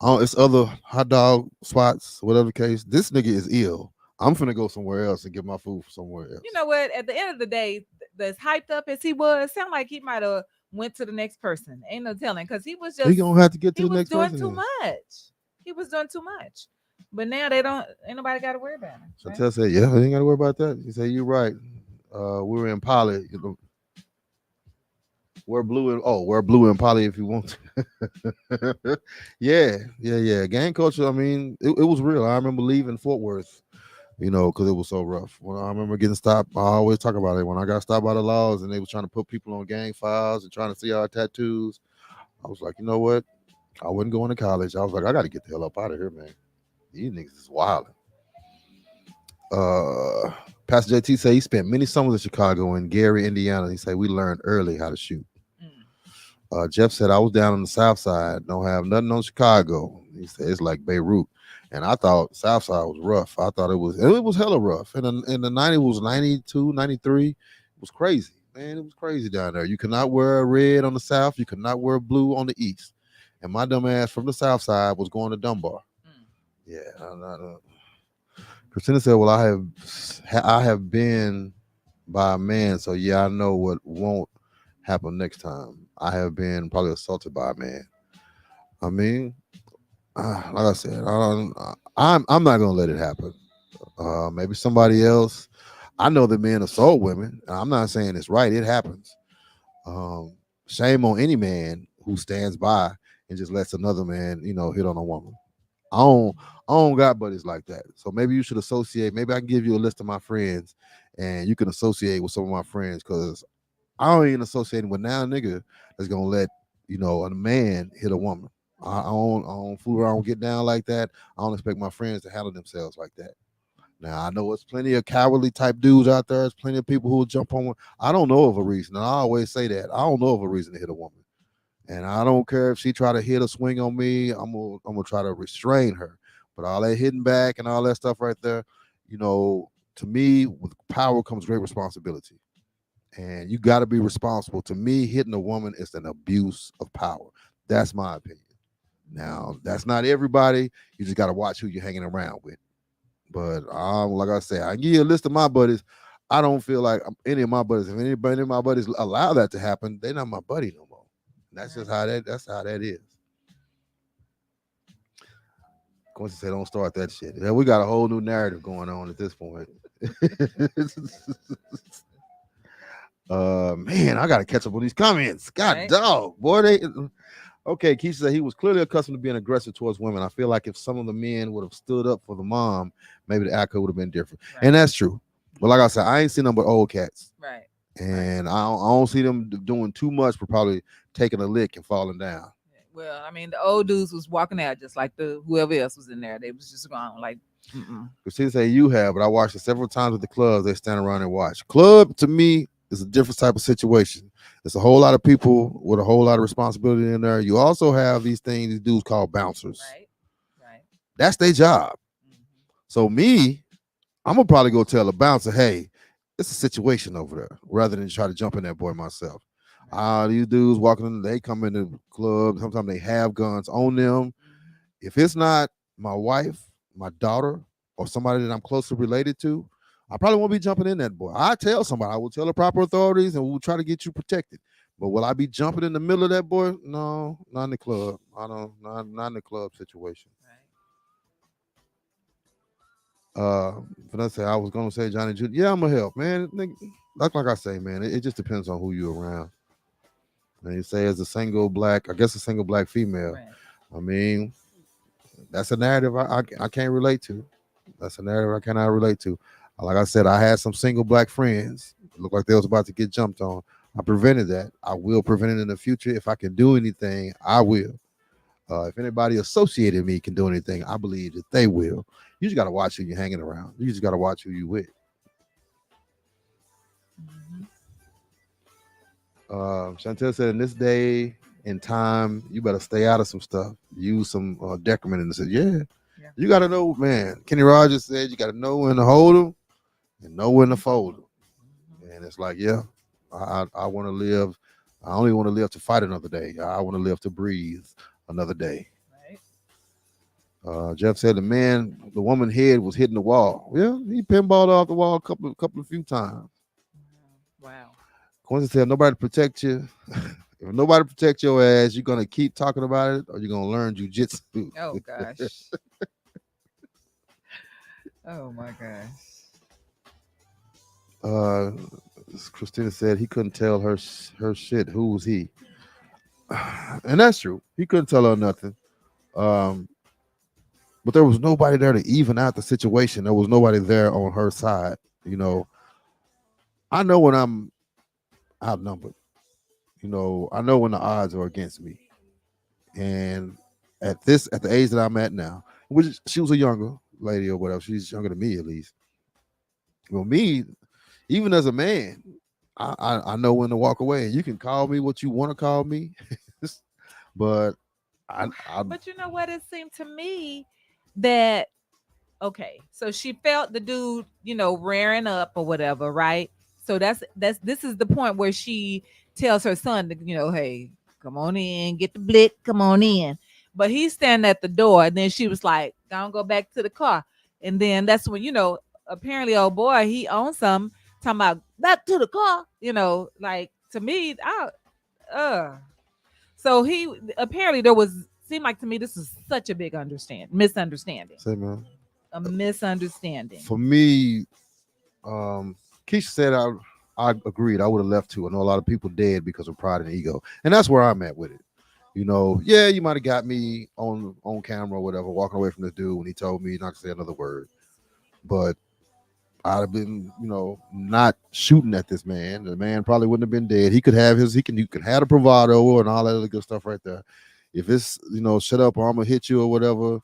A: it's other hot dog spots, whatever the case. This nigga is ill. I'm finna go somewhere else and get my food somewhere else.
B: You know what? At the end of the day, as hyped up as he was, sound like he might have went to the next person. Ain't no telling, because he was just.
A: He gonna have to get to the next person.
B: He was doing too much. He was doing too much. But now ain't nobody got to worry about him.
A: Chantel right? said, yeah, they ain't got to worry about that. He said, you're right. We were in Poly. Wear blue and Poly if you want to. Yeah. Gang culture, it was real. I remember leaving Fort Worth, because it was so rough. When I remember getting stopped, I always talk about it. When I got stopped by the laws and they were trying to put people on gang files and trying to see our tattoos, I was like, you know what? I wasn't going to college. I was like, I got to get the hell up out of here, man. These niggas is wilding. Pastor JT said he spent many summers in Chicago and Gary, Indiana. He said we learned early how to shoot. Jeff said I was down on the south side, don't have nothing on Chicago. He said it's like Beirut. And I thought south side was rough. I thought it was hella rough. In the 90s, it was 92, 93. It was crazy. Man, it was crazy down there. You could not wear red on the south, you could not wear blue on the east. And my dumb ass from the south side was going to Dunbar. Yeah, Christina said, "Well, I have been by a man, so yeah, I know what won't happen next time. I have been probably assaulted by a man. I mean, like I said, I'm not gonna let it happen. Maybe somebody else. I know that men assault women. I'm not saying it's right. It happens. Um, Shame on any man who stands by and just lets another man, hit on a woman. I don't, I don't got buddies like that. So maybe you should associate. Maybe I can give you a list of my friends, and you can associate with some of my friends because I don't even associating with now nigga that's gonna let a man hit a woman. I don't fool around, get down like that. I don't expect my friends to handle themselves like that. Now I know it's plenty of cowardly type dudes out there. There's plenty of people who will jump on one. I don't know of a reason. And I always say that. I don't know of a reason to hit a woman. And I don't care if she try to hit or swing on me. I'm gonna try to restrain her. But all that hitting back and all that stuff right there, to me, with power comes great responsibility. And you got to be responsible. To me, hitting a woman is an abuse of power. That's my opinion. Now, that's not everybody. You just got to watch who you're hanging around with. But like I said, I can give you a list of my buddies. I don't feel like any of my buddies. If any of my buddies allow that to happen, they're not my buddy no more. That's just how that. That's how that is. Quincy said, "Don't start that shit." Yeah, we got a whole new narrative going on at this point. Man, I gotta catch up on these comments. God
B: Right.
A: dog, boy. Okay. Keisha said he was clearly accustomed to being aggressive towards women. I feel like if some of the men would have stood up for the mom, maybe the outcome would have been different.
B: Right.
A: And that's true. But like I said, I ain't seen them but old cats,
B: Right.
A: and I don't see them doing too much for probably taking a lick and falling down.
B: Well, I mean, the old dudes was walking out just like the whoever else was in there. They was just going like,
A: Christina said you have, but I watched it several times at the clubs. They stand around and watch. Club to me is a different type of situation. It's a whole lot of people with a whole lot of responsibility in there. You also have these dudes called bouncers.
B: right, right.
A: That's their job. So me, I'm gonna probably go tell the bouncer, hey, it's a situation over there, rather than try to jump in that boy myself. These dudes walking in, they come in the club. Sometimes they have guns on them. If it's not my wife, my daughter, or somebody that I'm closely related to, I probably won't be jumping in that boy. I tell somebody, I will tell the proper authorities, and we'll try to get you protected. But will I be jumping in the middle of that boy? No, not in the club. I don't, not in the club situation. Vanessa, I was gonna say Johnny Jr. Yeah, I'm gonna help, man. Like I say, man, it just depends on who you're around. And you say as a single black, I guess a single black female.
B: Right.
A: I mean, that's a narrative I can't relate to. That's a narrative I cannot relate to. Like I said, I had some single black friends. It looked like they was about to get jumped on. I prevented that. I will prevent it in the future. If I can do anything, I will. If anybody associated me can do anything, I believe that they will. You just got to watch who you're hanging around. You just got to watch who you with. Chantel said, in this day and time, you better stay out of some stuff. Use some decrement in the city. Yeah. You got to know, man. Kenny Rogers said you got to know when to hold them and know when to fold them. And it's like, yeah, I want to live. I only want to live to fight another day. I want to live to breathe another day. Jeff said the woman head was hitting the wall. Yeah, he pinballed off the wall a few times.
B: Wow.
A: Quincy said nobody protect you. If nobody protect your ass, you're gonna keep talking about it, or you're gonna learn jujitsu.
B: Oh gosh. Oh my gosh.
A: Christina said he couldn't tell her shit. Who was he? And that's true. He couldn't tell her nothing. But there was nobody there to even out the situation. There was nobody there on her side. I know when I'm outnumbered. I know when the odds are against me. And at the age that I'm at now, which she was a younger lady or whatever, she's younger than me at least. Well, me, even as a man, I know when to walk away. You can call me what you want to call me. But I
B: But you know what? It seemed to me that okay, so she felt the dude, rearing up or whatever, right? So that's this is the point where she tells her son to, hey, come on in, get the blick, come on in. But he's standing at the door, and then she was like, "Don't go back to the car." And then that's when apparently, oh boy, he owns some talking about back to the car. Like to me, uh. So he apparently there was seemed like to me this is such a big misunderstanding,
A: say, man,
B: a misunderstanding.
A: for me, Keisha said I agreed. I would have left too. I know a lot of people dead because of pride and ego, and that's where I'm at with it. Yeah, you might have got me on camera or whatever, walking away from this dude when he told me not to say another word. But I'd have been, not shooting at this man. The man probably wouldn't have been dead. He could have you could have the bravado and all that other good stuff right there. If it's, shut up or I'm gonna hit you or whatever,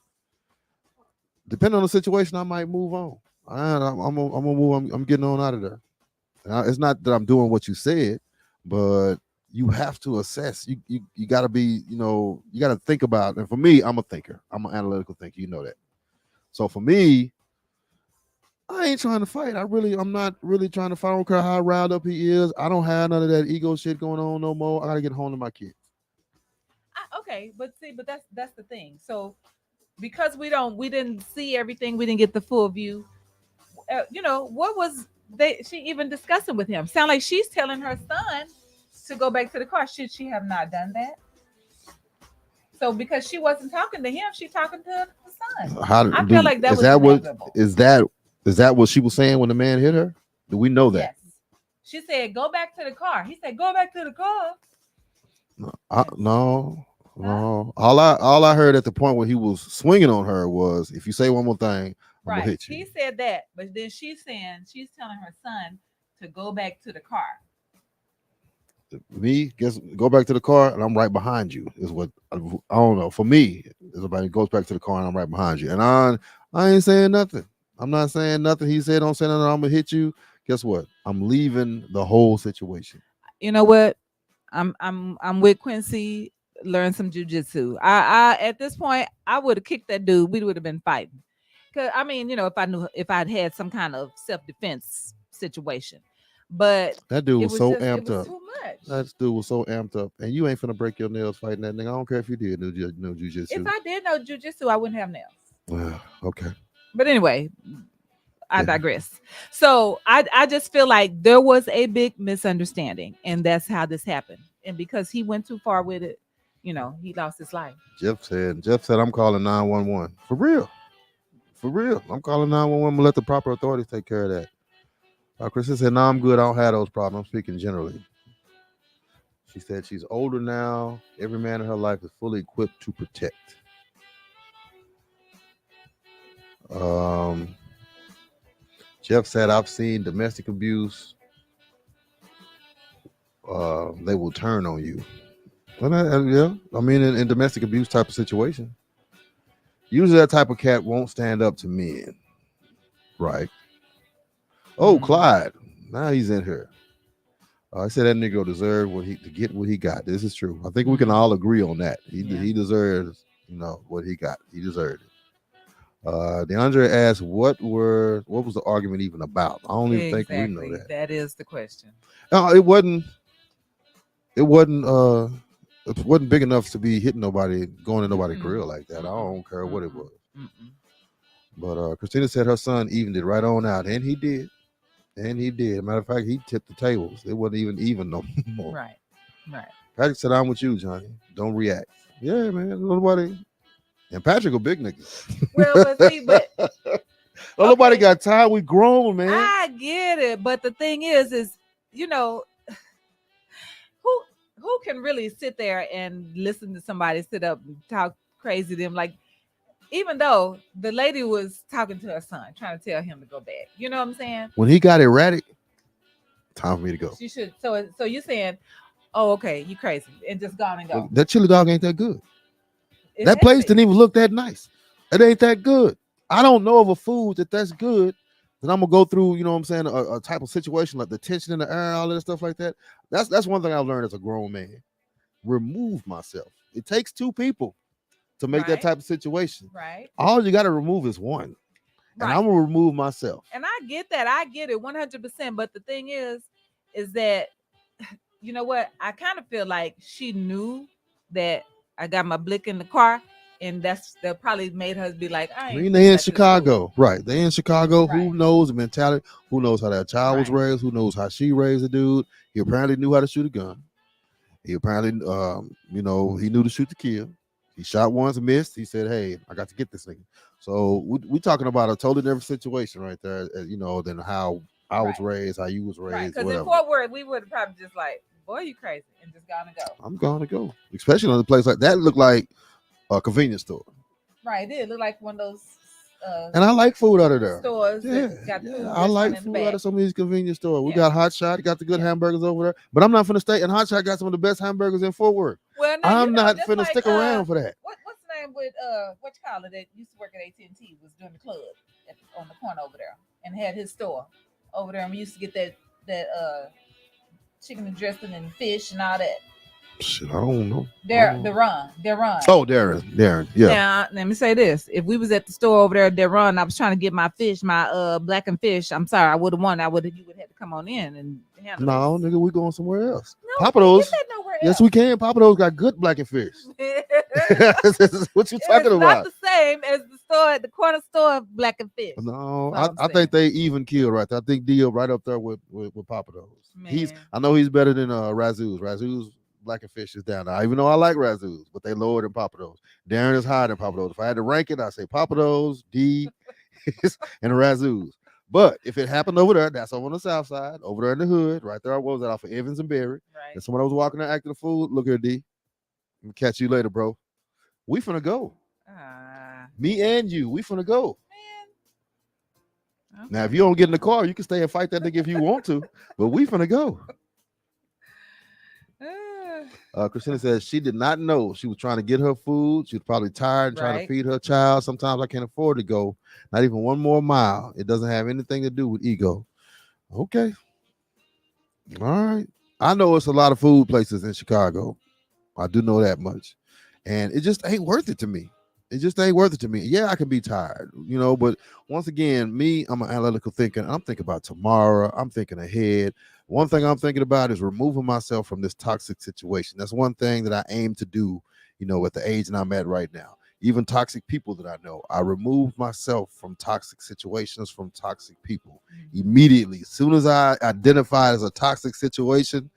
A: depending on the situation, I might move on. I'm gonna move. I'm getting on out of there. It's not that I'm doing what you said, but you have to assess. You got to be, you got to think about. And for me, I'm a thinker. I'm an analytical thinker. You know that. So for me, I ain't trying to fight. I'm not really trying to fight. I don't care how riled up he is. I don't have none of that ego shit going on no more. I gotta get home to my kids.
B: Okay, but see, but that's the thing. So because we didn't see everything, we didn't get the full view. What was she even discussing with him? Sound like she's telling her son to go back to the car. Should she have not done that? So because she wasn't talking to him, she talking to the son. I feel like that was inevitable.
A: Is that what she was saying when the man hit her? Do we know that?
B: Yes. She said, "Go back to the car." He said, "Go back to the car."
A: No. All I heard at the point when he was swinging on her was, "If you say one more thing, I'm gonna hit you."
B: He said that, but then she's telling her son to go back to the car.
A: Me, go back to the car, and I'm right behind you. Is what I don't know. For me, everybody goes back to the car, and I'm right behind you, and I ain't saying nothing. I'm not saying nothing. He said, "Don't say nothing. I'm gonna hit you." Guess what? I'm leaving the whole situation.
B: You know what? I'm with Quincy. Learn some jujitsu. I at this point I would have kicked that dude. We would have been fighting. Cause I mean, if I'd had some kind of self defense situation, but
A: that dude was so
B: amped
A: up.
B: Too much.
A: That dude was so amped up, and you ain't finna break your nails fighting that nigga. I don't care if you did no jujitsu.
B: If I did know jujitsu, I wouldn't have nails.
A: Okay.
B: But anyway, I digress. So I just feel like there was a big misunderstanding, and that's how this happened. And because he went too far with it, he lost his life.
A: Jeff said, I'm calling 911. For real. I'm calling 911. I'm gonna let the proper authorities take care of that. Kristen said, "No, I'm good. I don't have those problems. I'm speaking generally." She said she's older now. Every man in her life is fully equipped to protect. Jeff said, "I've seen domestic abuse. They will turn on you." Well, yeah, I mean, in domestic abuse type of situation, usually that type of cat won't stand up to men, right? Oh, Clyde, now he's in here. I said that nigga deserved to get what he got. This is true. I think we can all agree on that. He deserves, what he got. He deserved it. DeAndre asked, what was the argument even about? I don't even think we know that.
B: That is the question.
A: No, it wasn't. It wasn't big enough to be hitting nobody, going in nobody's grill like that. I don't care what it was. But Christina said her son evened it right on out, and he did. Matter of fact, he tipped the tables. It wasn't even no more.
B: Right.
A: Patrick said, "I'm with you, Johnny. Don't react." Yeah, man. Nobody. And Patrick a big nigga.
B: Well, but
A: nobody got tired. We grown, man.
B: I get it, but the thing is who can really sit there and listen to somebody sit up and talk crazy to them? Like, even though the lady was talking to her son, trying to tell him to go back. You know what I'm saying?
A: When he got erratic, time for me to go.
B: She should. So you're saying, oh, okay, you crazy, and just gone and go.
A: That chili dog ain't that good. That place didn't even look that nice. It ain't that good. I don't know of a food that's good. Then I'm gonna go through, you know what I'm saying, a type of situation like the tension in the air, all that stuff like that. That's one thing I've learned as a grown man. Remove myself. It takes two people to make that
B: Right.
A: type of situation.
B: Right.
A: All you got to remove is one, and
B: Right.
A: I'm gonna remove myself.
B: And I get that. I get it 100%. But the thing is that, you know what? I kind of feel like she knew that I got my blick in the car. And that probably made her be like, I
A: I
B: ain't
A: mean,
B: finna
A: they in
B: let this
A: Chicago, right? They in Chicago. Who
B: Right.
A: knows the mentality? Who knows how that child was
B: Right.
A: raised? Who knows how she raised the dude? He apparently knew how to shoot a gun. He apparently, he knew to shoot to kill. He shot once, missed. He said, "Hey, I got to get this nigga." So we talking about a totally different situation right there, than how I was
B: Right.
A: raised, how you was
B: Right.
A: raised,
B: Because in
A: whatever.
B: Fort Worth, we would have probably just like, boy, you crazy, and just gonna go.
A: I'm gonna go, especially on a place like that. Look like a convenience store,
B: Right. It did look like one of those
A: and I like food out of there.
B: stores
A: Yeah,
B: that got the food
A: I like
B: in the
A: food
B: back.
A: out of some of these convenience stores. We
B: Yeah.
A: got Hot Shot, got the good
B: Yeah.
A: hamburgers over there. But I'm not finna stay. And Hot Shot got some of the best hamburgers in Fort Worth.
B: Well, no,
A: I'm not
B: just
A: finna
B: like,
A: stick around for that.
B: What's the name with what you call it that used to work at AT&T was doing the club on the corner over there and had his store over there, and we used to get that chicken and dressing and fish and all that.
A: Shit, I don't know.
B: Their run.
A: Oh, Darren, yeah.
B: Now, let me say this: if we was at the store over there at their run, I was trying to get my fish, my blackened fish. I'm sorry, I would have won. You would have to come on in and handle
A: No,
B: this.
A: nigga, we going somewhere else.
B: No,
A: Papa
B: we
A: Do's.
B: can't get that nowhere
A: Yes,
B: else.
A: we can. Papa Do's got good blackened fish. What you talking
B: It's
A: about?
B: not the same as the store at the corner store of blackened fish.
A: No,
B: That's all
A: I
B: I'm
A: think they even kill right there. I think Dio right up there with Papa Do's.
B: Man.
A: I know he's better than Razoo's. Razoo's blackened fish is down now. Even though I like Razoo's, but they lower than Papa Do's. Darren is higher than Papa Do's. If I had to rank it, I'd say Papa Do's, D, and Razoo's. But if it happened over there, that's over on the south side, over there in the hood, right there. What was that off of Evans and Berry?
B: Right.
A: And someone was walking there acting a fool. Look here, D. Catch you later, bro. We finna go. Me and you, we finna go.
B: Man. Okay.
A: Now, if you don't get in the car, you can stay and fight that nigga if you want to, but we finna go. Christina says she did not know she was trying to get her food. She was probably tired and trying to feed her child. Sometimes I can't afford to go, not even one more mile. It doesn't have anything to do with ego. Okay. All right. I know it's a lot of food places in Chicago. I do know that much. And it just ain't worth it to me. It just ain't worth it to me. Yeah, I can be tired, but once again, I'm an analytical thinker. I'm thinking about tomorrow. I'm thinking ahead. One thing I'm thinking about is removing myself from this toxic situation. That's one thing that I aim to do, at the age that I'm at right now. Even toxic people that I know, I remove myself from toxic situations, from toxic people immediately. As soon as I identify as a toxic situation,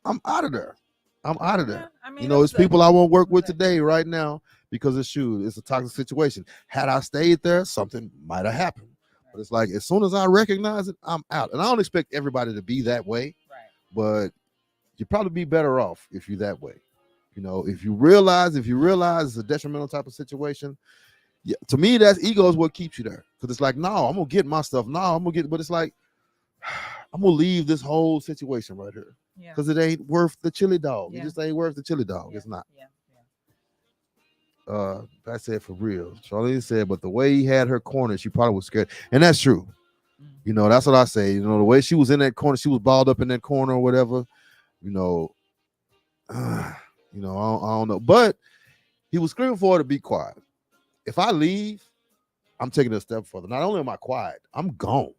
A: I'm out of there. I'm out of there.
B: I mean,
A: it's people I won't work with today, right now, because it's a toxic situation. Had I stayed there, something might have happened. But it's like, as soon as I recognize it, I'm out. And I don't expect everybody to be that way, but you'd probably be better off if you're that way. If you realize it's a detrimental type of situation, to me, that's ego is what keeps you there. Because it's like, no, I'm gonna get my stuff. No, I'm gonna get, but it's like, I'm gonna leave this whole situation right here. Because it ain't worth the chili dog. It just ain't worth the chili dog. It's not. I said for real. Charlene said, but the way he had her cornered, she probably was scared. And that's true. That's what I say. The way she was in that corner, she was balled up in that corner or whatever. I don't know. But he was screaming for her to be quiet. If I leave, I'm taking it a step further. Not only am I quiet, I'm gone.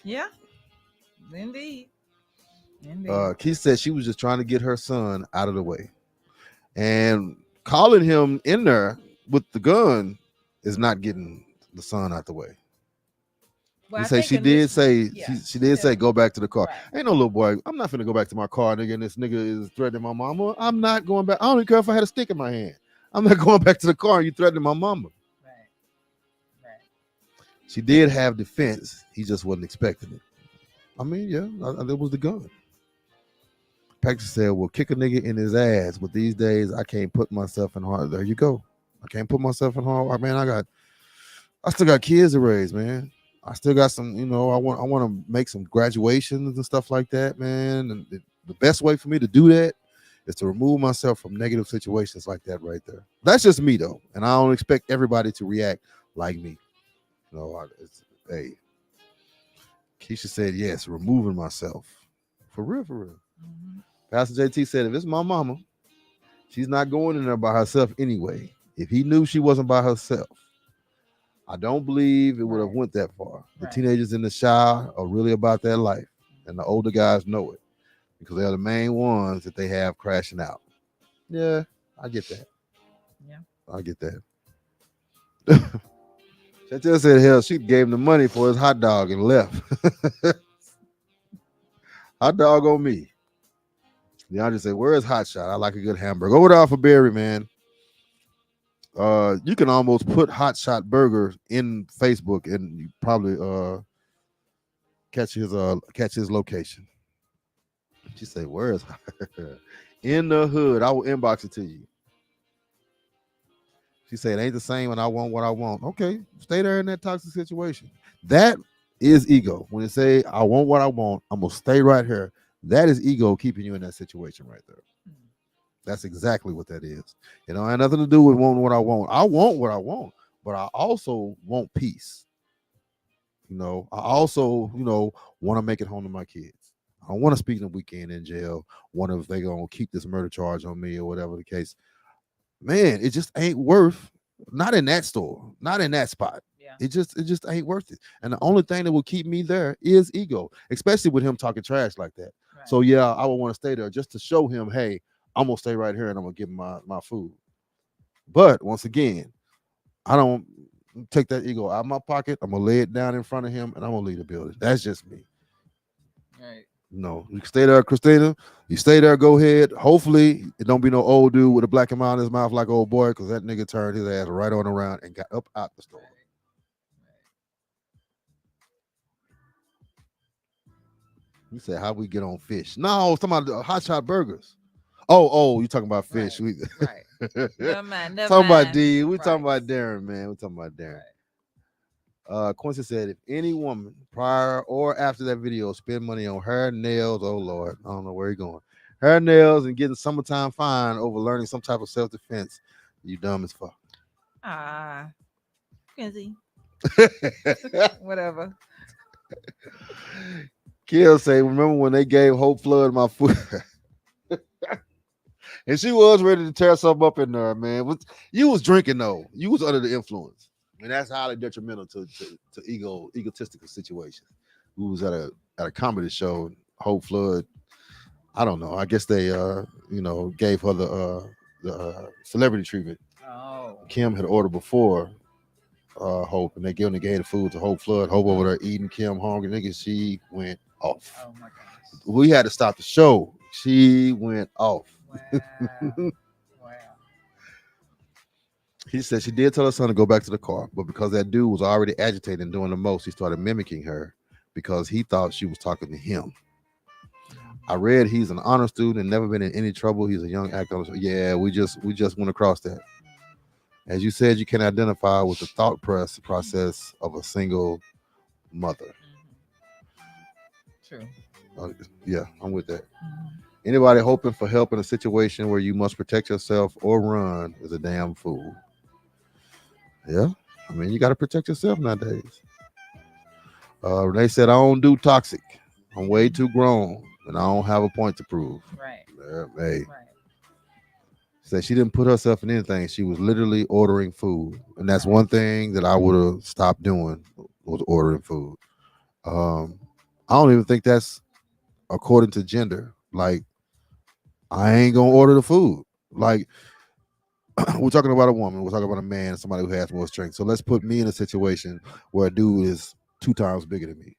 B: Yeah. Indeed.
A: Keith said she was just trying to get her son out of the way. And calling him in there with the gun is not getting the son out the way.
B: Well,
A: she did say go back to the car. Ain't no little boy. I'm not finna go back to my car, nigga, and this nigga is threatening my mama. I'm not going back. I don't even care if I had a stick in my hand. I'm not going back to the car and you threatening my mama.
B: Right.
A: She did have defense. He just wasn't expecting it. I mean, yeah, that was the gun. Patrick said, well, kick a nigga in his ass, but these days I can't put myself in harm. There you go. I can't put myself in harm. Man, I still got kids to raise, man. I still got some, I want to make some graduations and stuff like that, man. And the best way for me to do that is to remove myself from negative situations like that right there. That's just me, though. And I don't expect everybody to react like me. Hey, Keisha said, yes, removing myself. For real.
B: Mm-hmm.
A: Pastor JT said, if it's my mama, she's not going in there by herself anyway. If he knew she wasn't by herself, I don't believe it would have
B: Right.
A: went that far. The
B: Right.
A: teenagers in the shower are really about their life, and the older guys know it because they're the main ones that they have crashing out. Yeah, I get that.
B: Yeah.
A: I get that. Chantel said, hell, she gave him the money for his hot dog and left. Hot dog on me. DeAndre said, where is Hot Shot? I like a good hamburger. Over there for Berry, man. You can almost put Hot Shot Burger in Facebook and you probably catch his location. She said, where is in the hood? I will inbox it to you. She said, it ain't the same when I want what I want. Okay, stay there in that toxic situation. That is ego. When it say, I want what I want, I'm going to stay right here. That is ego keeping you in that situation right there. That's exactly what that is. It don't have nothing to do with wanting what I want. I want what I want, but I also want peace. I also, want to make it home to my kids. I don't want to spend the weekend in jail. Wonder if they're going to keep this murder charge on me or whatever the case. Man, it just ain't worth. Not in that store, not in that spot.
B: Yeah.
A: It just ain't worth it. And the only thing that will keep me there is ego, especially with him talking trash like that.
B: Right.
A: So yeah, I would want to stay there just to show him, hey, I'm gonna stay right here and I'm gonna give him my food. But once again, I don't take that ego out of my pocket. I'm gonna lay it down in front of him and I'm gonna leave the building. That's just me.
B: Right.
A: No, you stay there, Christina. You stay there, go ahead. Hopefully, it don't be no old dude with a black and mild in his mouth like old boy, because that nigga turned his ass right on around and got up out the store. You said, how we get on fish? No, I was talking about hot shot burgers. Oh, you talking about fish.
B: Right. Right. Never mind. Never
A: Talking
B: mind.
A: about D. We
B: Right.
A: talking about Darren, man. We talking about Darren. Quincy said, if any woman prior or after that video spend money on hair, nails, oh Lord, I don't know where you're going. Hair, nails, and getting summertime fine over learning some type of self-defense, you dumb as fuck.
B: Kenzie. Whatever.
A: Kill say, remember when they gave Hope Flood my food? And she was ready to tear something up in there, man. You was drinking though. You was under the influence. And that's highly detrimental to egotistical situations. We was at a comedy show, Hope Flood. I don't know. I guess they gave her the celebrity treatment.
B: Oh.
A: Kim had ordered before Hope, and they gave the food to Hope Flood. Hope over there eating, Kim hungry, nigga. She went off.
B: Oh my gosh.
A: We had to stop the show. She went off.
B: Wow. Wow.
A: He said she did tell her son to go back to the car, but because that dude was already agitated and doing the most, he started mimicking her because he thought she was talking to him. I read he's an honor student and never been in any trouble. He's a young actor. Yeah, we just went across that. As you said, you can identify with the thought process of a single mother.
B: True.
A: Yeah, I'm with that.
B: Mm-hmm.
A: Anybody hoping for help in a situation where you must protect yourself or run is a damn fool. Yeah, I mean, you got to protect yourself nowadays. Renee said, I don't do toxic. I'm way too grown and I don't have a point to prove.
B: Right.
A: Hey.
B: Right.
A: Said she didn't put herself in anything. She was literally ordering food. And that's one thing that I would have stopped doing was ordering food. I don't even think that's according to gender. Like, I ain't going to order the food. Like, we're talking about a woman, we're talking about a man, somebody who has more strength. So let's put me in a situation where a dude is 2 times bigger than me.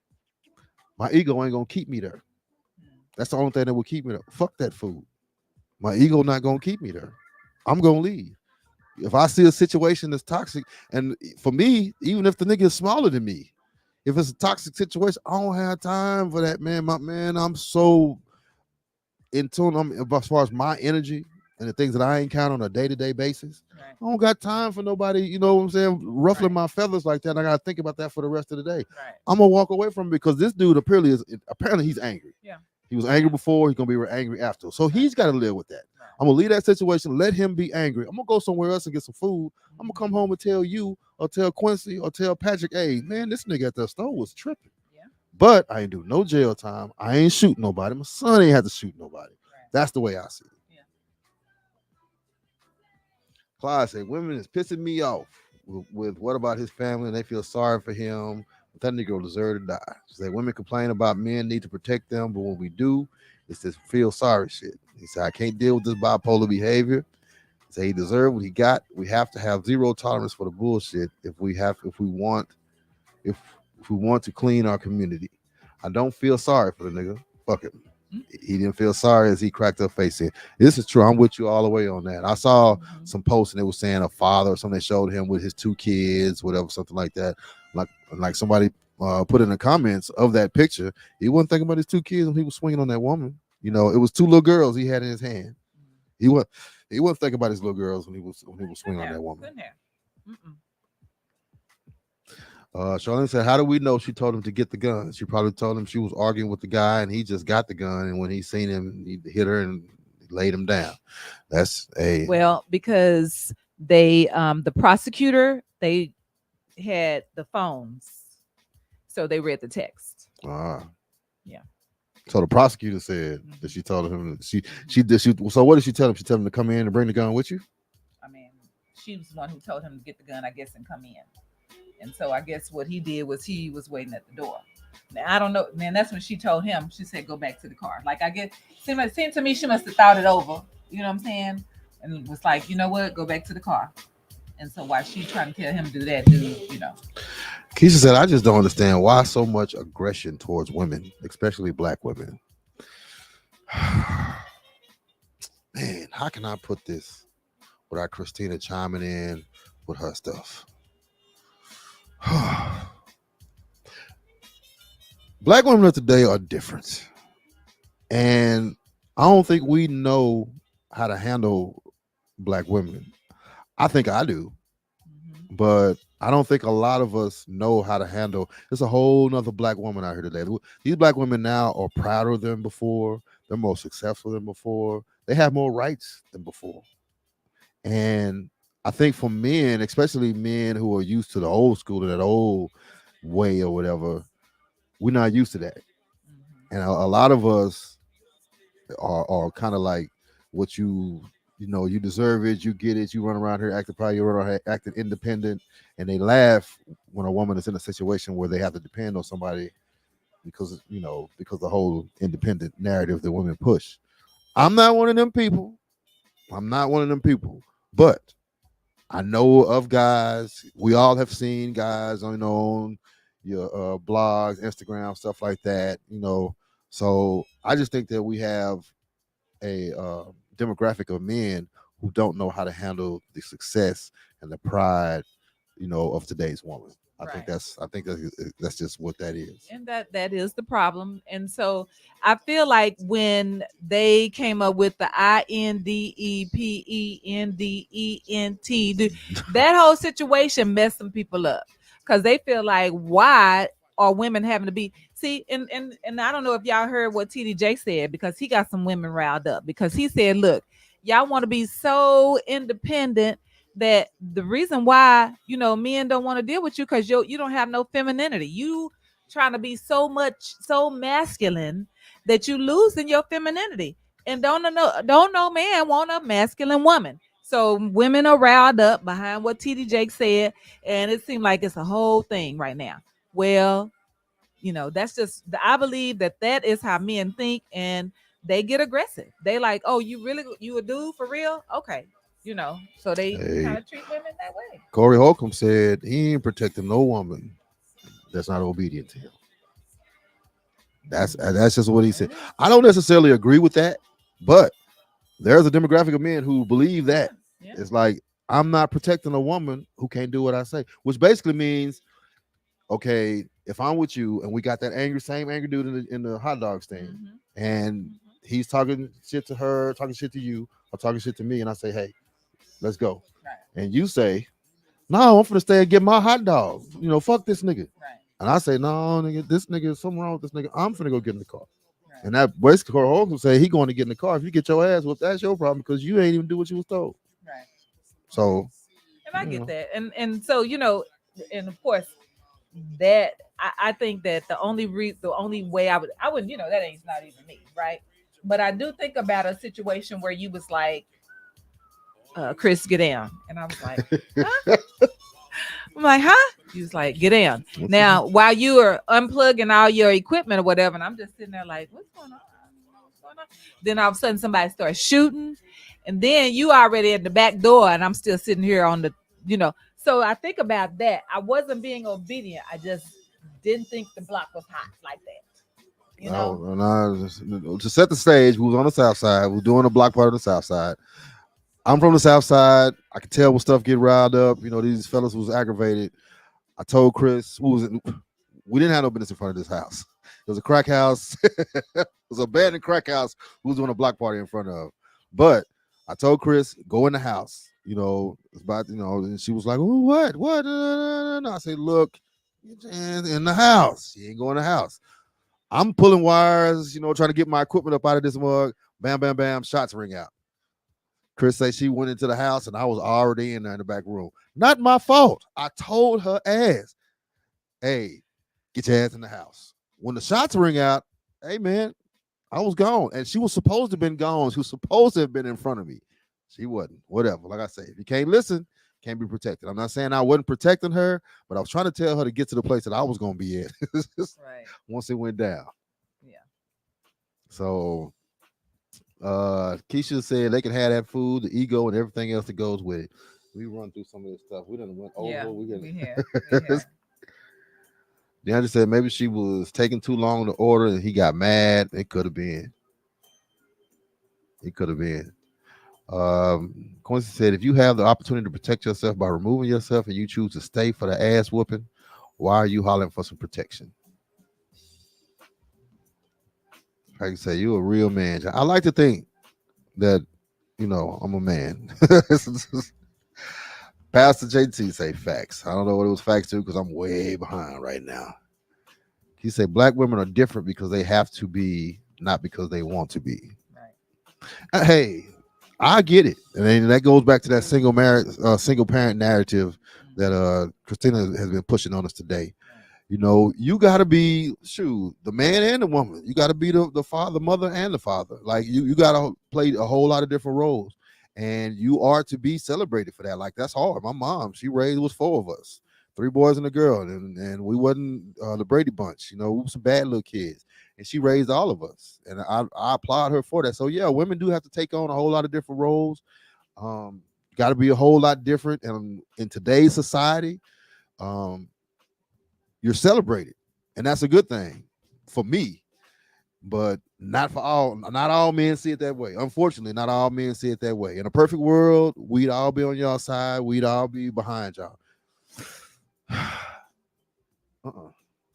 A: My ego ain't gonna keep me there. That's the only thing that will keep me there. Fuck that food. My ego not gonna keep me there. I'm gonna leave. If I see a situation that's toxic, and for me, even if the nigga is smaller than me, if it's a toxic situation, I don't have time for that, man. I'm so in tune. As far as my energy and the things that I encounter on a day-to-day basis, right. I don't got time for nobody, you know what I'm saying, ruffling my feathers like that. I gotta think about that for the rest of the day. Right. I'm gonna walk away from it because this dude apparently he's angry. Yeah. He was angry before, he's gonna be angry after. So he's gotta live with that. Right. I'm gonna leave that situation, let him be angry. I'm gonna go somewhere else and get some food. I'm gonna come home and tell you or tell Quincy or tell Patrick, hey man, this nigga at the store was tripping. Yeah. But I ain't do no jail time. I ain't shoot nobody. My son ain't had to shoot nobody. That's the way I see it.
B: Yeah.
A: Clyde said, women is pissing me off with what about his family and they feel sorry for him. But that nigga deserve to die. She said, women complain about men need to protect them, but when we do, it's this feel sorry shit. He said, I can't deal with this bipolar behavior. He said, he deserved what he got. We have to have zero tolerance for the bullshit if if we want to clean our community. I don't feel sorry for the nigga. Fuck it.
B: Mm.
A: He didn't feel sorry as he cracked her face in. This is true. I'm with you all the way on that. I saw some posts and it was saying a father or something that showed him with his two kids, whatever, something like that. Like somebody put in the comments of that picture, he wasn't thinking about his two kids when he was swinging on that woman. You know, it was two little girls he had in his hand. He wasn't thinking about his little girls when he was swinging on that woman. Charlene said, how do we know she told him to get the gun? She probably told him she was arguing with the guy and he just got the gun. And when he seen him, he hit her and laid him down. That's
B: well, because they the prosecutor, they had the phones, so they read the text. Yeah.
A: So the prosecutor said that she told him she did. So what did she tell him? She told him to come in and bring the gun with you.
B: I mean, she was the one who told him to get the gun, I guess, and come in. And so I guess what he did was he was waiting at the door. Now, I don't know, man. That's when she told him. She said, "Go back to the car." Like I guess it seemed to me she must have thought it over. You know what I'm saying? And it was like, you know what? Go back to the car. And so while she trying to tell him to do that,
A: Keisha said, I just don't understand why so much aggression towards women, especially black women. Man, how can I put this without Christina chiming in with her stuff? Black women of today are different. And I don't think we know how to handle black women. I think I do. But I don't think a lot of us know how to handle. There's a whole nother black woman out here today. These black women now are prouder than before. They're more successful than before. They have more rights than before. And I think for men, especially men who are used to the old school, to that old way or whatever, we're not used to that. And a lot of us are kind of like what you deserve it, you get it, you run around here acting proud, you run around here acting independent, and they laugh when a woman is in a situation where they have to depend on somebody because the whole independent narrative that women push. I'm not one of them people. But I know of guys. We all have seen guys on your blogs, Instagram, stuff like that. So I just think that we have a demographic of men who don't know how to handle the success and the pride, of today's woman. I think that's just what that is.
B: And that is the problem. And so I feel like when they came up with the INDEPENDENT, that whole situation messed some people up because they feel like, why are women having to be and I don't know if y'all heard what TDJ said, because he got some women riled up because he said, look, y'all want to be so independent that the reason why men don't want to deal with you because you don't have no femininity. You trying to be so masculine that you losing your femininity, and don't no man want a masculine woman. So women are riled up behind what TD Jake said, and it seemed like it's a whole thing right now. Well, that's just, I believe that is how men think, and they get aggressive. They like, oh, you a dude for real? Okay. So they kind of treat women that way.
A: Corey Holcomb said he ain't protecting no woman that's not obedient to him. That's just what he said. I don't necessarily agree with that, but there's a demographic of men who believe that. Yeah. It's like, I'm not protecting a woman who can't do what I say, which basically means, okay, if I'm with you and we got that same angry dude in the hot dog stand, and he's talking shit to her, talking shit to you, or talking shit to me, and I say, hey, let's go. Right. And you say, no, I'm finna stay and get my hot dog. Fuck this nigga. Right. And I say, no, nigga, this nigga, something wrong with this nigga. I'm finna go get in the car. Right. And that basically Corey Holcomb say he going to get in the car. If you get your ass whooped, that's your problem because you ain't even do what you was told. Right. So.
B: And I get that. And so, and of course, that I think that the only way I wouldn't, that ain't not even me, right? But I do think about a situation where you was like, Chris, get down. And I was like, huh? I'm like, huh? He was like, get down. Now, while you are unplugging all your equipment or whatever, and I'm just sitting there like, what's going on? What's going on? Then all of a sudden somebody starts shooting. And then you already at the back door, and I'm still sitting here on the, you know. So I think about that. I wasn't being obedient. I just didn't think the block was hot like that. You know?
A: To set the stage, we was on the south side. We were doing a block party on the south side. I'm from the south side. I could tell when stuff get riled up. You know, these fellas was aggravated. I told Chris, we didn't have no business in front of this house. It was a crack house. It was a abandoned crack house we was doing a block party in front of. But I told Chris, go in the house. You know, it's about, you know, and she was like, oh, what? What? I said, look, in the house. She ain't going in the house. I'm pulling wires, you know, trying to get my equipment up out of this mug. Bam, bam, bam, shots ring out. Chris said she went into the house and I was already in there in the back room. Not my fault. I told her ass, hey, get your ass in the house. When the shots ring out, hey, man, I was gone. And she was supposed to have been gone. She was supposed to have been in front of me. She wasn't. Whatever. Like I say, if you can't listen, can't be protected. I'm not saying I wasn't protecting her, but I was trying to tell her to get to the place that I was going to be at.
B: Right.
A: Once it went down.
B: Yeah.
A: So Keisha said they can have that food, the ego, and everything else that goes with it. We run through some of this stuff. We done went over.
B: Yeah,
A: we
B: have.
A: DeAndre said maybe she was taking too long to order and he got mad. It could have been. It could have been. Quincy said, if you have the opportunity to protect yourself by removing yourself and you choose to stay for the ass whooping, why are you hollering for some protection? Like I say, you're a real man. I like to think that, you know, I'm a man. Pastor JT say facts. I don't know what it was facts to because I'm way behind right now. He said black women are different because they have to be, not because they want to be. Right. Hey, I get it, and then that goes back to that single parent narrative that Christina has been pushing on us today. You know, you got to be the man and the woman. You got to be the father, mother, and the father. Like you got to play a whole lot of different roles, and you are to be celebrated for that. Like that's hard. My mom, she raised was 4 of us, 3 boys and a girl, and we wasn't the Brady Bunch. You know, we were some bad little kids. And she raised all of us, and I applaud her for that. So yeah, women do have to take on a whole lot of different roles. Got to be a whole lot different, and in today's society, you're celebrated, and that's a good thing for me. But not for all. Not all men see it that way. Unfortunately, not all men see it that way. In a perfect world, we'd all be on y'all side. We'd all be behind y'all.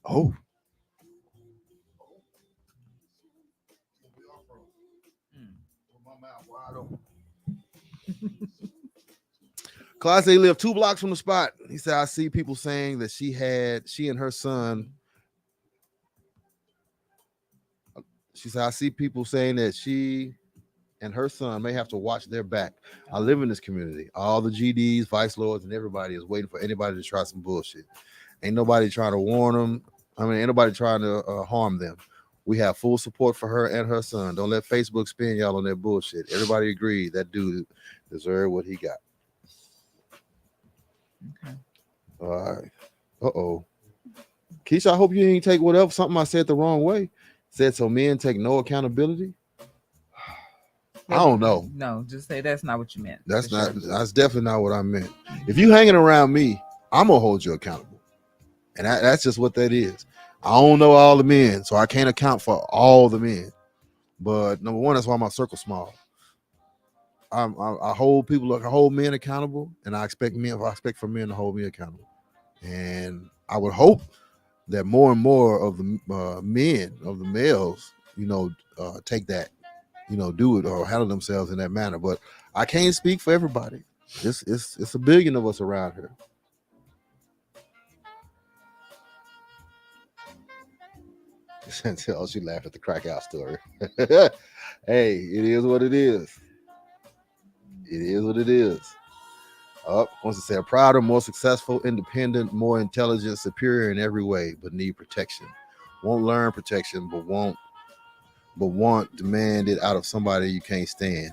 A: Oh. Class A lived 2 blocks from the spot. He said, I see people saying that she and her son. She said, I see people saying that she and her son may have to watch their back. I live in this community. All the GDs, vice lords, and everybody is waiting for anybody to try some bullshit. Ain't nobody trying to warn them. I mean, ain't nobody trying to harm them. We have full support for her and her son. Don't let Facebook spin y'all on that bullshit. Everybody agreed that dude deserved what he got. Okay. All right. Uh-oh. Keisha, I hope you didn't take whatever something I said the wrong way. Said so men take no accountability. I don't know.
B: No, just say that's not what you meant.
A: That's definitely not what I meant. If you hanging around me, I'm gonna hold you accountable. And that's just what that is. I don't know all the men, so I can't account for all the men. But number one, that's why my circle's small. I hold people, I hold men accountable, and I expect for men to hold me accountable. And I would hope that more and more of the men, of the males, you know, take that, you know, do it or handle themselves in that manner. But I can't speak for everybody. It's a billion of us around here. Until she laughed at the crack out story. Hey, it is what it is. It is what it is. Wants to say, prouder, more successful, independent, more intelligent, superior in every way, but need protection. Won't learn protection, but won't but want demand it out of somebody you can't stand.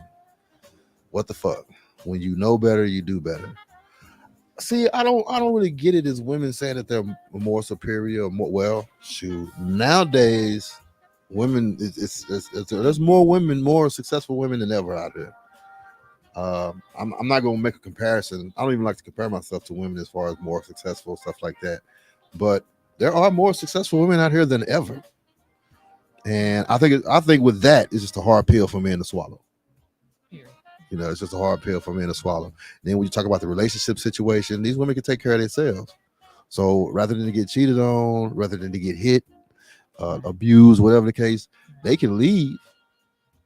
A: What the fuck? When you know better, you do better. See, I don't really get it as women saying that they're more superior or more well. Shoot, nowadays, women there's more women, more successful women than ever out there. I'm not gonna make a comparison. I don't even like to compare myself to women as far as more successful stuff like that. But there are more successful women out here than ever, and I think with that it's just a hard pill for men to swallow.
B: Period.
A: It's just a hard pill for men to swallow. Then when you talk about the relationship situation, these women can take care of themselves. So rather than to get cheated on, rather than to get hit, abused, whatever the case, they can leave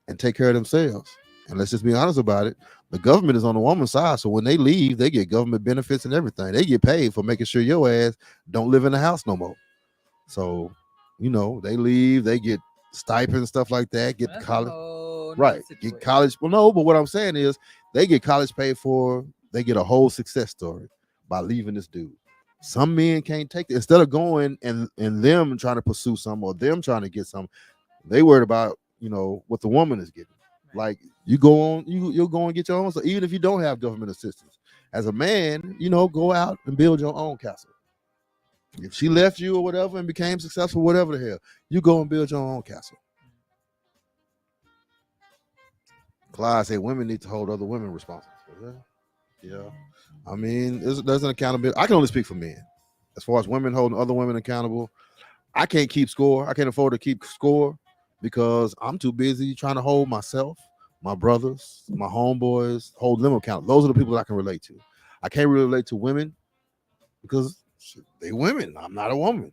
A: and take care of themselves. And let's just be honest about it. The government is on the woman's side. So when they leave, they get government benefits and everything. They get paid for making sure your ass don't live in the house no more. So, they leave, they get stipends, stuff like that, get the
B: That's a
A: college.
B: whole nother
A: Right. Get
B: situation.
A: college. Well, no, but what I'm saying is they get college paid for. They get a whole success story by leaving this dude. Some men can't take it. Instead of going and them trying to pursue some or them trying to get some, they worried about, what the woman is getting.
B: Right.
A: Like you go on, you'll go and get your own. So even if you don't have government assistance, as a man, go out and build your own castle. If she left you or whatever and became successful, whatever the hell, you go and build your own castle. Clyde said women need to hold other women responsible. Yeah. I mean, there's an accountability. I can only speak for men. As far as women holding other women accountable, I can't keep score. I can't afford to keep score because I'm too busy trying to hold myself, my brothers, my homeboys, hold them accountable. Those are the people that I can relate to. I can't really relate to women because they women. I'm not a woman.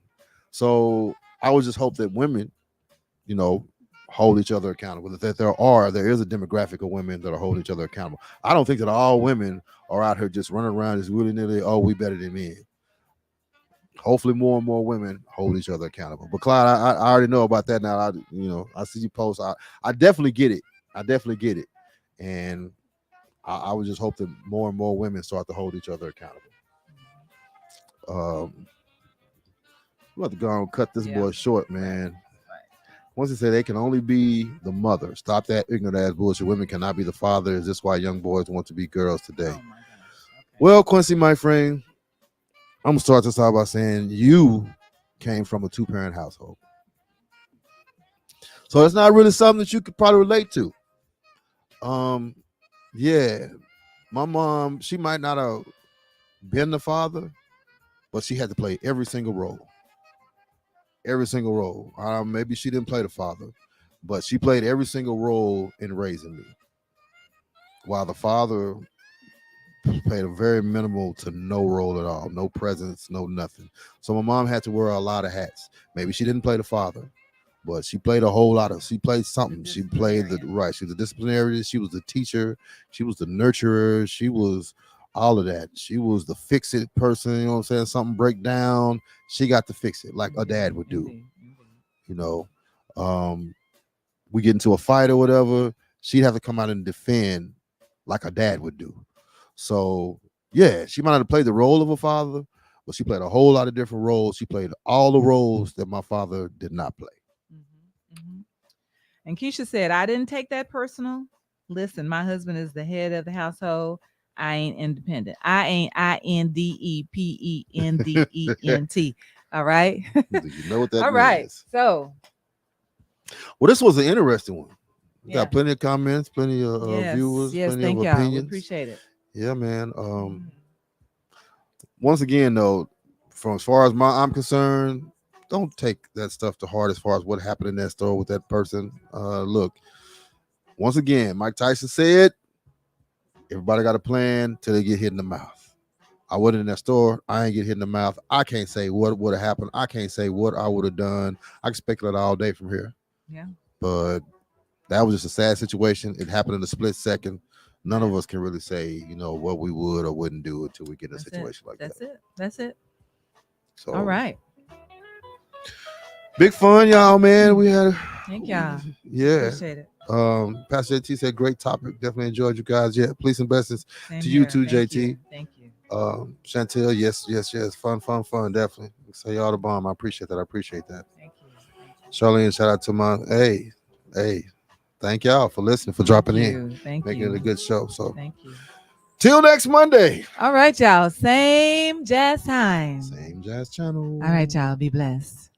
A: So I would just hope that women, hold each other accountable. That there is a demographic of women that are holding each other accountable. I don't think that all women are out here just running around as willy-nilly, oh, we better than men. Hopefully more and more women hold each other accountable. But Clyde, I already know about that now. I see you post. I definitely get it. And I would just hope that more and more women start to hold each other accountable. We'll have to go and cut this boy short, man.
B: Right.
A: Once he said they can only be the mother. Stop that ignorant ass bullshit. Women cannot be the father. Is this why young boys want to be girls today?
B: Oh my gosh. Okay.
A: Well, Quincy, my friend, I'm gonna start this out by saying you came from a 2-parent household. So it's not really something that you could probably relate to. Yeah. My mom, she might not have been the father, but she had to play every single role. Every single role. Maybe she didn't play the father, but she played every single role in raising me. While the father played a very minimal to no role at all, no presence, no nothing. So my mom had to wear a lot of hats. Maybe she didn't play the father, but she played a whole lot of. She played something. She played the right. She was a disciplinarian. She was the teacher. She was the nurturer. She was all of that. She was the fix it person. You know what I'm saying? Something break down, she got to fix it like a dad would do. We get into a fight or whatever, she'd have to come out and defend like a dad would do. So yeah, she might not have played the role of a father, but she played a whole lot of different roles. She played all the roles that my father did not play.
B: And Keisha said, I didn't take that personal. Listen, my husband is the head of the household. I ain't independent. I ain't INDEPENDENT. All right.
A: Do you know what that
B: All
A: means?
B: right. So,
A: well, this was an interesting one. We
B: yeah.
A: got plenty of comments, plenty of viewers,
B: Yes,
A: plenty
B: thank
A: of
B: y'all. We
A: opinions.
B: appreciate it.
A: Yeah, man. Once again, though, from as far as I'm concerned, don't take that stuff to heart as far as what happened in that store with that person. Look, once again, Mike Tyson said, everybody got a plan till they get hit in the mouth. I wasn't in that store. I ain't get hit in the mouth. I can't say what would have happened. I can't say what I would have done. I can speculate all day from here.
B: Yeah.
A: But that was just a sad situation. It happened in a split second. None of us can really say, what we would or wouldn't do until we get in a situation like that.
B: That's it.
A: So,
B: all right.
A: Big fun, y'all, man. We had.
B: Thank y'all.
A: Yeah.
B: Appreciate it.
A: Pastor JT said, great topic. Definitely enjoyed you guys. Yeah. Please and blessings
B: Same
A: to
B: here.
A: you too,
B: Thank
A: JT.
B: You. Thank you.
A: Chantel, yes. Fun. Definitely. Say y'all the bomb. I appreciate that.
B: Thank you.
A: Charlene, shout out to my, hey, Hey, thank y'all for listening, for dropping in,
B: Thank
A: making
B: you.
A: it a good show. So
B: Thank you.
A: till next Monday.
B: All right, y'all. Same jazz time.
A: Same jazz channel.
B: All right, y'all. Be blessed.